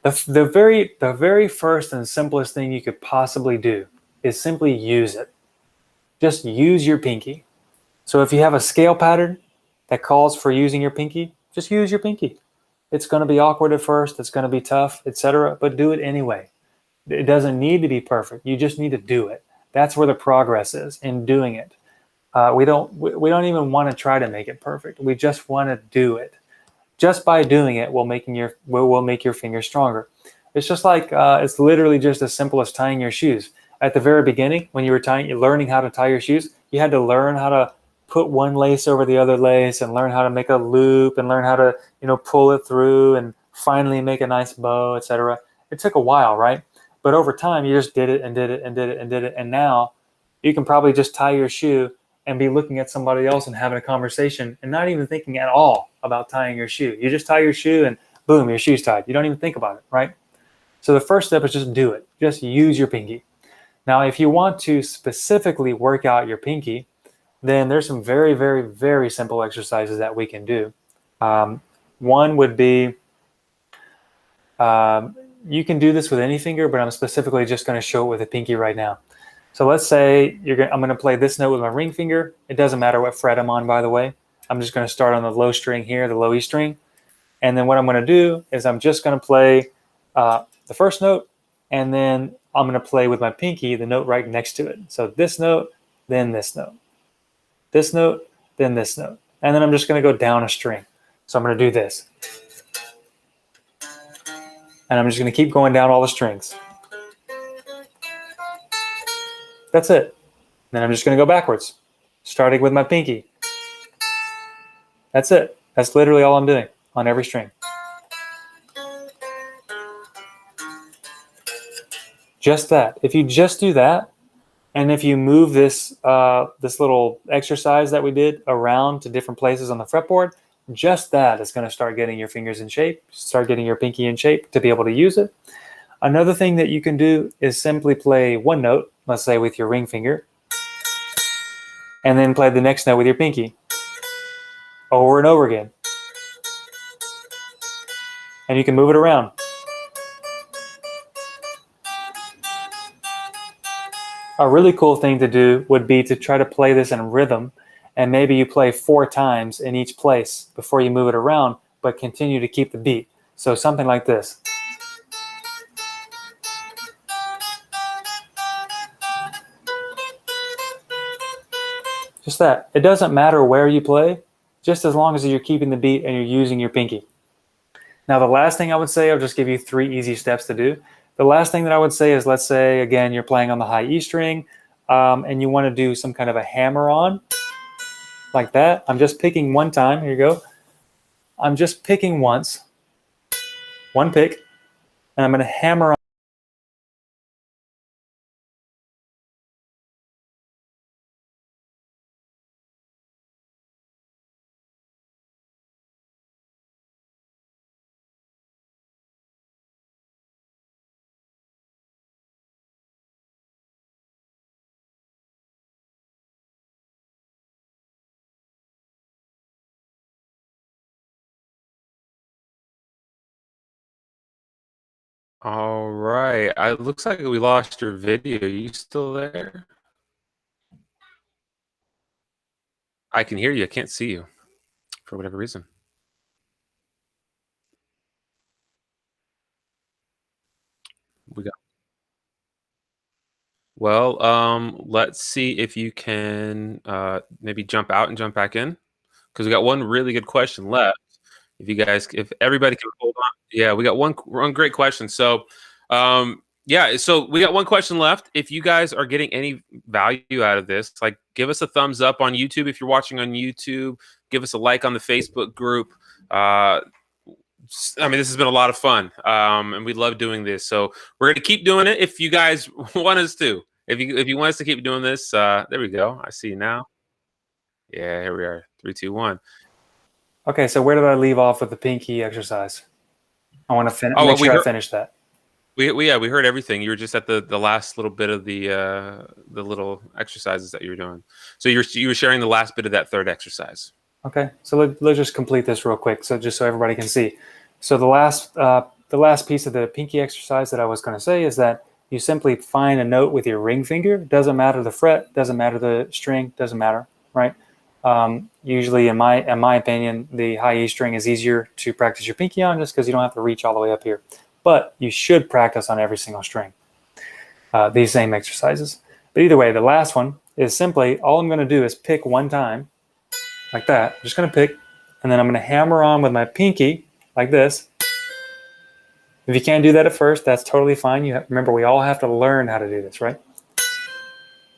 The very first and simplest thing you could possibly do is simply use it. Just use your pinky. So if you have a scale pattern that calls for using your pinky, just use your pinky. It's going to be awkward at first, it's going to be tough, etc., but do it anyway. It doesn't need to be perfect. You just need to do it. That's where the progress is, in doing it. We don't even want to try to make it perfect. We just want to do it. Just by doing it, we'll make your fingers stronger. It's just like it's literally just as simple as tying your shoes. At the very beginning, when you were learning how to tie your shoes, you had to learn how to put one lace over the other lace and learn how to make a loop and learn how to, pull it through and finally make a nice bow, etc. It took a while, right? But over time, you just did it and did it and did it and did it. And now you can probably just tie your shoe and be looking at somebody else and having a conversation and not even thinking at all about tying your shoe. You just tie your shoe and boom, your shoe's tied. You don't even think about it, right? So the first step is just do it. Just use your pinky. Now, if you want to specifically work out your pinky, then there's some very, very, very simple exercises that we can do. One would be, you can do this with any finger, but I'm specifically just going to show it with a pinky right now. So let's say I'm going to play this note with my ring finger. It doesn't matter what fret I'm on, by the way. I'm just going to start on the low string here, the low E string. And then what I'm going to do is I'm just going to play the first note, and then I'm going to play with my pinky the note right next to it. So this note, then this note. This note, then this note. And then I'm just going to go down a string. So I'm going to do this. And I'm just going to keep going down all the strings. That's it. Then I'm just going to go backwards, starting with my pinky. That's it. That's literally all I'm doing on every string. Just that. If you just do that, and if you move this this little exercise that we did around to different places on the fretboard, just that is going to start getting your fingers in shape, start getting your pinky in shape to be able to use it. Another thing that you can do is simply play one note, let's say with your ring finger, and then play the next note with your pinky over and over again. And you can move it around. A really cool thing to do would be to try to play this in rhythm, and maybe you play 4 times in each place before you move it around, but continue to keep the beat. So something like this. Just that. It doesn't matter where you play, just as long as you're keeping the beat and you're using your pinky. Now, the last thing I would say, I'll just give you 3 easy steps to do. The last thing that I would say is, let's say, again, you're playing on the high E string, and you want to do some kind of a hammer on, like that. I'm just picking one time. Here you go. I'm just picking once, one pick, and I'm going to hammer on. All right. It looks like we lost your video. Are you still there? I can hear you. I can't see you for whatever reason. We got. Well, let's see if you can maybe jump out and jump back in, because we got one really good question left. If everybody can hold on. Yeah, we got one great question. So, Yeah, so we got one question left. If you guys are getting any value out of this, like give us a thumbs up on YouTube if you're watching on YouTube. Give us a like on the Facebook group. I mean, this has been a lot of fun, and we love doing this. So we're going to keep doing it if you guys want us to. If you want us to keep doing this, there we go. I see you now. Yeah, here we are. 3, 2, 1. Okay, so where did I leave off with the pinky exercise? I want to Oh, make sure I finish that. We heard everything. You were just at the last little bit of the little exercises that you were doing. So you were sharing the last bit of that third exercise. Okay, so let's just complete this real quick, so just so everybody can see. So the last piece of the pinky exercise that I was going to say is that you simply find a note with your ring finger. Doesn't matter the fret, doesn't matter the string, doesn't matter, right? Usually, in my opinion, the high E string is easier to practice your pinky on, just because you don't have to reach all the way up here. But you should practice on every single string, these same exercises. But either way, the last one is simply, all I'm going to do is pick one time, like that. I'm just going to pick, and then I'm going to hammer on with my pinky, like this. If you can't do that at first, that's totally fine. Remember, we all have to learn how to do this, right?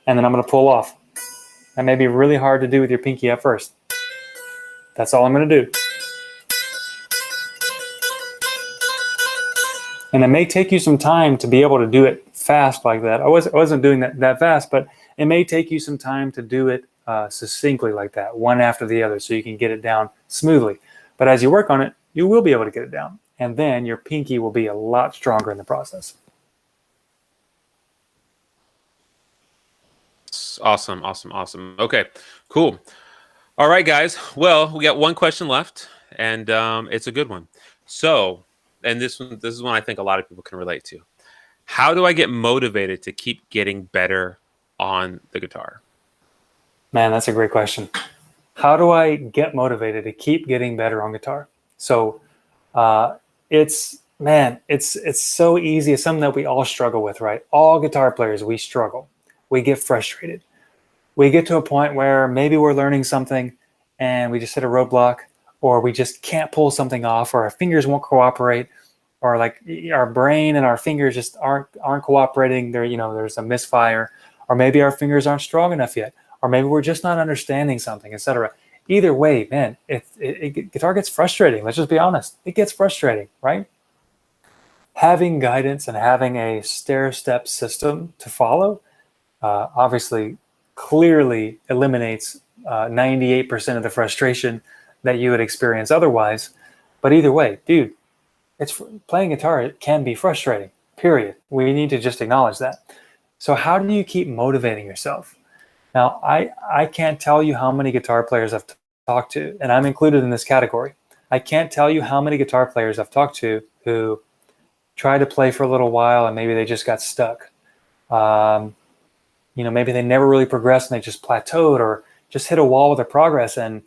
And then I'm going to pull off. That may be really hard to do with your pinky at first. That's all I'm going to do. And it may take you some time to be able to do it fast like that. I wasn't doing that fast, but it may take you some time to do it succinctly like that, one after the other, so you can get it down smoothly. But as you work on it, you will be able to get it down. And then your pinky will be a lot stronger in the process. Awesome. Okay, cool. All right, guys. Well, we got one question left, and it's a good one. So, and this is one I think a lot of people can relate to. How do I get motivated to keep getting better on the guitar? Man, that's a great question. How do I get motivated to keep getting better on guitar? So, it's so easy. It's something that we all struggle with, right? All guitar players, we struggle. We get frustrated. We get to a point where maybe we're learning something and we just hit a roadblock, or we just can't pull something off, or our fingers won't cooperate, or like our brain and our fingers just aren't cooperating. There's a misfire, or maybe our fingers aren't strong enough yet, or maybe we're just not understanding something, etc. Either way, man, guitar gets frustrating. Let's just be honest. It gets frustrating, right? Having guidance and having a stair-step system to follow obviously clearly eliminates 98% of the frustration that you would experience otherwise. But either way, dude, playing guitar, it can be frustrating, period. We need to just acknowledge that. So how do you keep motivating yourself? Now, I can't tell you how many guitar players I've talked to, and I'm included in this category. I can't tell you how many guitar players I've talked to who tried to play for a little while and maybe they just got stuck. Maybe they never really progressed and they just plateaued or just hit a wall with their progress. And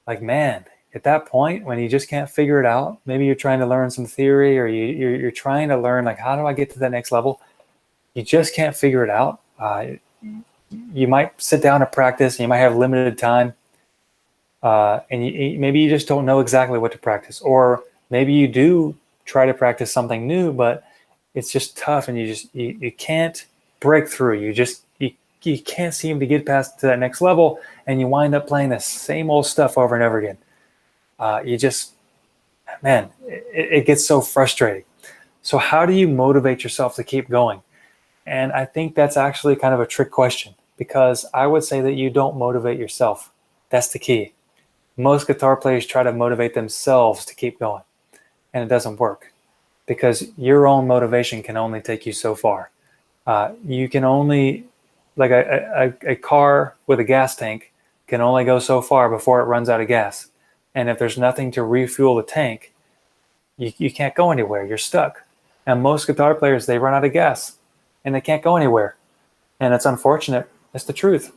like, man, at that point, when you just can't figure it out, maybe you're trying to learn some theory, or you're trying to learn, like, how do I get to that next level? You just can't figure it out. You might sit down and practice, and you might have limited time. And maybe you just don't know exactly what to practice. Or maybe you do try to practice something new, but it's just tough, and you can't break through. You can't seem to get past to that next level, and you wind up playing the same old stuff over and over again. It gets so frustrating. So how do you motivate yourself to keep going? And I think that's actually kind of a trick question, because I would say that you don't motivate yourself. That's the key. Most guitar players try to motivate themselves to keep going, and it doesn't work, because your own motivation can only take you so far. You can only, like a car with a gas tank can only go so far before it runs out of gas. And if there's nothing to refuel the tank, you can't go anywhere. You're stuck. And most guitar players, they run out of gas and they can't go anywhere. And it's unfortunate. It's the truth.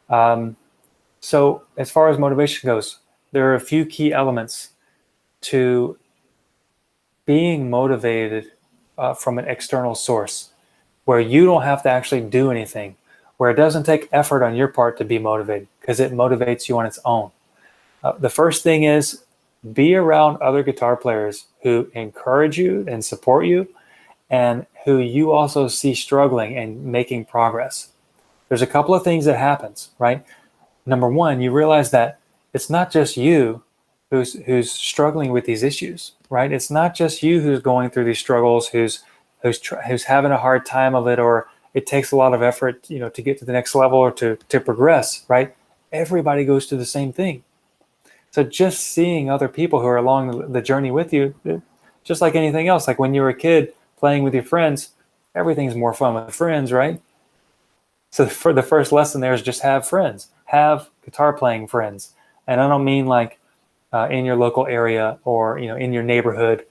So as far as motivation goes, there are a few key elements to being motivated from an external source, where you don't have to actually do anything, where it doesn't take effort on your part to be motivated, because it motivates you on its own. The first thing is, be around other guitar players who encourage you and support you, and who you also see struggling and making progress. There's a couple of things that happens, right? Number one, you realize that it's not just you who's struggling with these issues, right? It's not just you who's going through these struggles, who's having a hard time of it, or it takes a lot of effort, to get to the next level or to progress, right? Everybody goes through the same thing. So just seeing other people who are along the journey with you, just like anything else, like when you were a kid playing with your friends, everything's more fun with friends, right? So for the first lesson there is just have friends, have guitar playing friends. And I don't mean like in your local area or in your neighborhood,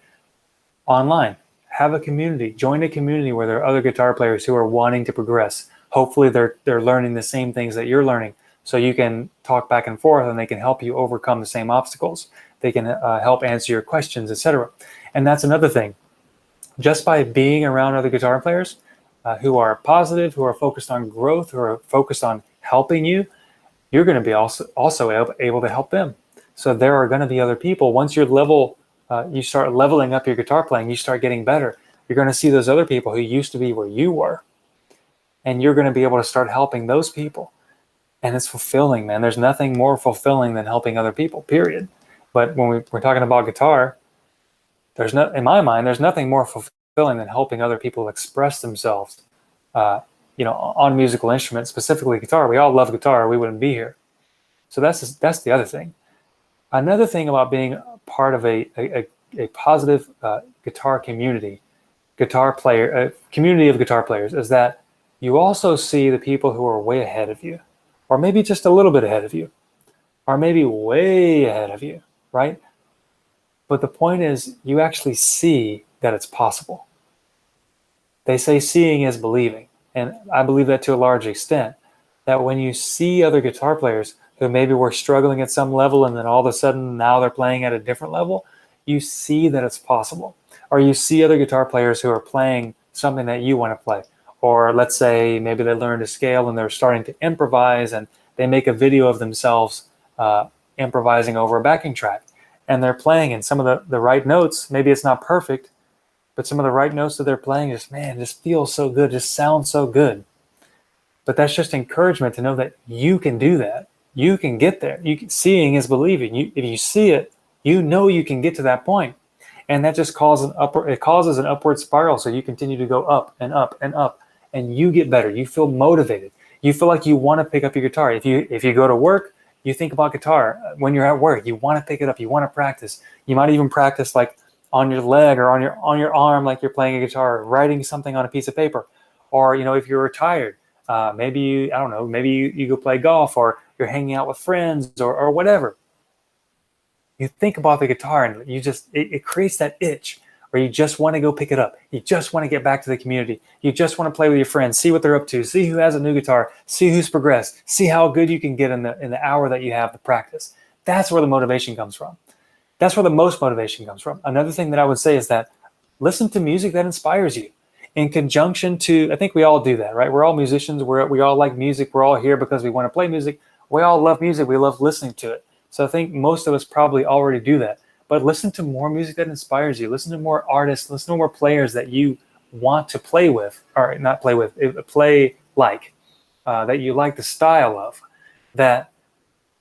online. Have a community, join a community where there are other guitar players who are wanting to progress. Hopefully they're learning the same things that you're learning, so you can talk back and forth and they can help you overcome the same obstacles. They can help answer your questions, etc. And that's another thing. Just by being around other guitar players who are positive, who are focused on growth, who are focused on helping you, you're going to be also able to help them. So there are going to be other people. Once you start leveling up your guitar playing, you start getting better. You're going to see those other people who used to be where you were, and you're going to be able to start helping those people. And it's fulfilling, man. There's nothing more fulfilling than helping other people, period. But when we're talking about guitar, in my mind, there's nothing more fulfilling than helping other people express themselves, on musical instruments, specifically guitar. We all love guitar. We wouldn't be here. So that's the other thing. Another thing about being part of a positive guitar community, community of guitar players, is that you also see the people who are way ahead of you, or maybe just a little bit ahead of you, or maybe way ahead of you, right? But the point is, you actually see that it's possible. They say seeing is believing, and I believe that to a large extent, that when you see other guitar players who maybe were struggling at some level and then all of a sudden now they're playing at a different level, you see that it's possible. Or you see other guitar players who are playing something that you want to play. Or let's say maybe they learned a scale and they're starting to improvise and they make a video of themselves improvising over a backing track. And they're playing, and some of the right notes, maybe it's not perfect, but some of the right notes that they're playing just feels so good, just sounds so good. But that's just encouragement to know that you can do that. You can get there. Seeing is believing. If you see it, you know you can get to that point. And that just causes an upward spiral. So you continue to go up and up and up, and you get better. You feel motivated. You feel like you want to pick up your guitar. If you go to work, you think about guitar. When you're at work, you want to pick it up. You want to practice. You might even practice like on your leg or on your arm, like you're playing a guitar, writing something on a piece of paper. Or if you're retired, maybe you go play golf, or you're hanging out with friends, or whatever. You think about the guitar and it creates that itch where you just want to go pick it up. You just want to get back to the community. You just want to play with your friends, see what they're up to, see who has a new guitar, see who's progressed, see how good you can get in the hour that you have to practice. That's where the motivation comes from. That's where the most motivation comes from. Another thing that I would say is that listen to music that inspires you. In conjunction to, I think we all do that, right? We're all musicians. We all like music. We're all here because we want to play music. We all love music. We love listening to it. So I think most of us probably already do that. But listen to more music that inspires you. Listen to more artists. Listen to more players that you want to play with, or not play with, play like, that you like the style of. That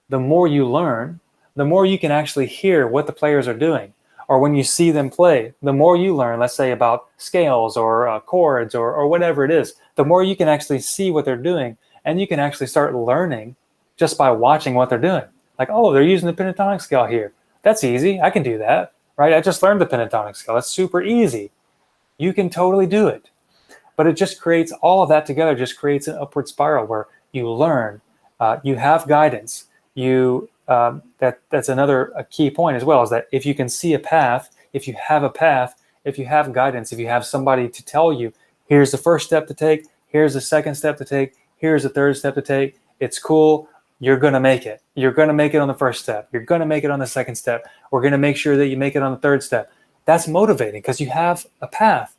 the more you learn, the more you can actually hear what the players are doing. Or when you see them play, the more you learn, let's say about scales or chords or whatever it is, the more you can actually see what they're doing, and you can actually start learning just by watching what they're doing. Like, oh, they're using the pentatonic scale here. That's easy. I can do that, right? I just learned the pentatonic scale. That's super easy. You can totally do it. But it just creates, all of that together just creates an upward spiral where you learn, you have guidance. That's another key point as well, is that if you can see a path, if you have a path, if you have guidance, if you have somebody to tell you, here's the first step to take, here's the second step to take, here's the third step to take, it's cool, you're going to make it. You're going to make it on the first step. You're going to make it on the second step. We're going to make sure that you make it on the third step. That's motivating because you have a path,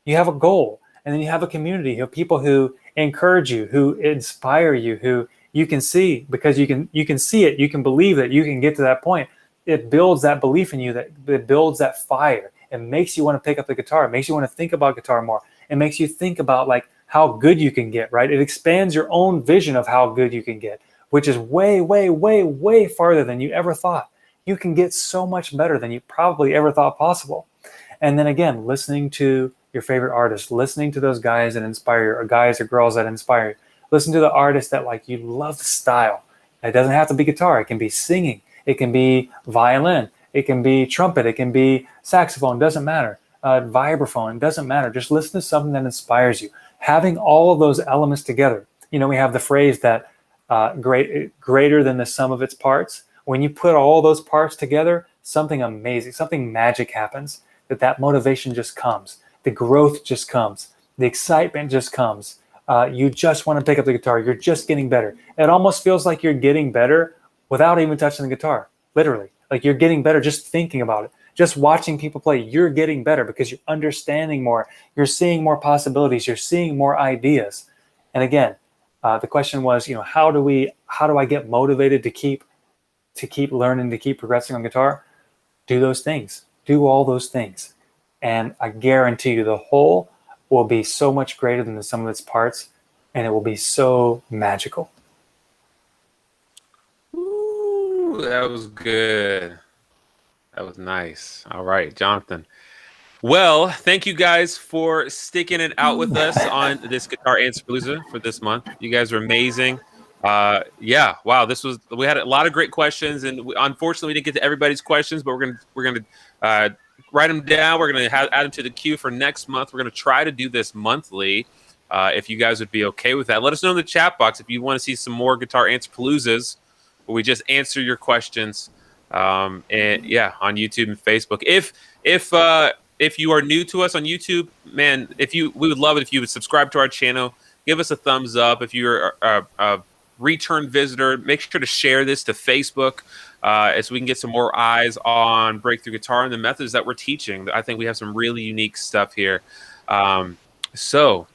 you have a goal, and then you have a community. You have people who encourage you, who inspire you, who you can see, because you can see it, you can believe that you can get to that point. It builds that belief in you, that it builds that fire. It makes you want to pick up the guitar. It makes you want to think about guitar more. It makes you think about like how good you can get, right? It expands your own vision of how good you can get, which is way, way, way, way farther than you ever thought. You can get so much better than you probably ever thought possible. And then again, listening to your favorite artists, listening to those guys that inspire you, or guys or girls that inspire you. Listen to the artists that like you love the style. It doesn't have to be guitar. It can be singing. It can be violin. It can be trumpet. It can be saxophone. Doesn't matter. Vibraphone. It doesn't matter. Just listen to something that inspires you. Having all of those elements together. You know, we have the phrase that greater than the sum of its parts. When you put all those parts together, something amazing, something magic happens. That motivation just comes. The growth just comes. The excitement just comes. You just want to pick up the guitar. You're just getting better. It almost feels like you're getting better without even touching the guitar, literally. Like you're getting better just thinking about it. Just watching people play, you're getting better because you're understanding more. You're seeing more possibilities. You're seeing more ideas. And again, the question was, you know, how do I get motivated to keep learning, to keep progressing on guitar? Do those things. Do all those things. And I guarantee you the whole will be so much greater than the sum of its parts, and it will be so magical. Ooh, that was good. That was nice. All right, Jonathan. Well, thank you guys for sticking it out with us on this Guitar Answerpalooza for this month. You guys are amazing. Yeah, wow, we had a lot of great questions, and unfortunately we didn't get to everybody's questions, but we're gonna write them down. We're gonna add them to the queue for next month. We're gonna try to do this monthly. If you guys would be okay with that, let us know in the chat box if you want to see some more Guitar Answerpaloozas where we just answer your questions. And yeah, on YouTube and Facebook. If you are new to us on YouTube, man, we would love it if you would subscribe to our channel, give us a thumbs up. If you're a return visitor, make sure to share this to Facebook so we can get some more eyes on Breakthrough Guitar and the methods that we're teaching. I think we have some really unique stuff here. So,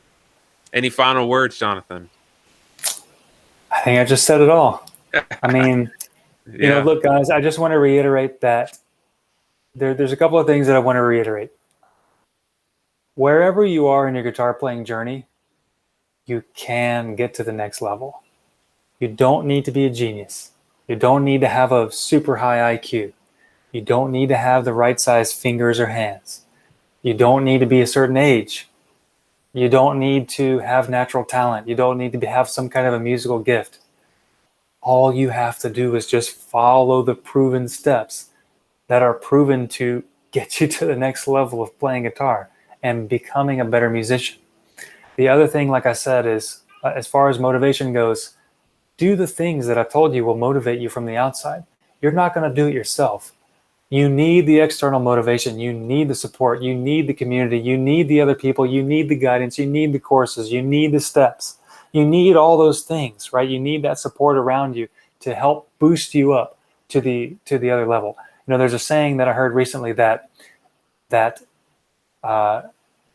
any final words, Jonathan? I think I just said it all. I mean, you know, look, guys, I just want to reiterate that there's a couple of things that I want to reiterate. Wherever you are in your guitar playing journey, you can get to the next level. You don't need to be a genius. You don't need to have a super high IQ. You don't need to have the right size fingers or hands. You don't need to be a certain age. You don't need to have natural talent. You don't need to have some kind of a musical gift. All you have to do is just follow the proven steps that are proven to get you to the next level of playing guitar and becoming a better musician. The other thing, like I said, is as far as motivation goes, do the things that I told you will motivate you from the outside. You're not going to do it yourself. You need the external motivation. You need the support. You need the community. You need the other people. You need the guidance. You need the courses. You need the steps. You need all those things, right? You need that support around you to help boost you up to the other level. You know, there's a saying that I heard recently that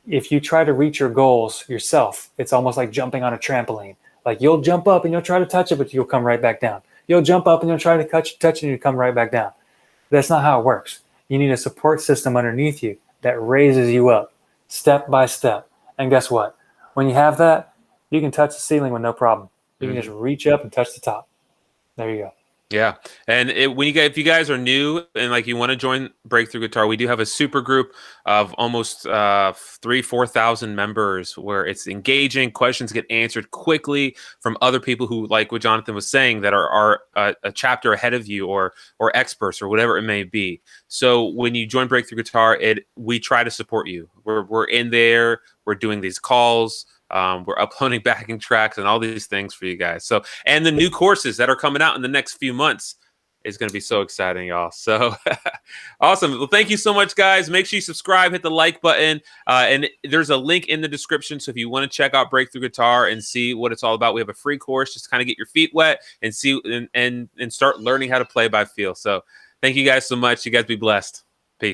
if you try to reach your goals yourself, it's almost like jumping on a trampoline. Like you'll jump up and you'll try to touch it, but you'll come right back down. You'll jump up and you'll try to touch it and you'll come right back down. That's not how it works. You need a support system underneath you that raises you up step by step. And guess what? When you have that, you can touch the ceiling with no problem. You can just reach up and touch the top. There you go. Yeah, and if you guys are new and like you want to join Breakthrough Guitar, we do have a super group of almost 4,000 members where it's engaging. Questions get answered quickly from other people who, like what Jonathan was saying, that are a chapter ahead of you or experts or whatever it may be. So when you join Breakthrough Guitar, we try to support you. We're in there. We're doing these calls. We're uploading backing tracks and all these things for you guys. So, and the new courses that are coming out in the next few months is going to be so exciting, y'all. So awesome. Well, thank you so much, guys. Make sure you subscribe, hit the like button. And there's a link in the description. So if you want to check out Breakthrough Guitar and see what it's all about, we have a free course, just kind of get your feet wet and see and start learning how to play by feel. So thank you guys so much. You guys be blessed.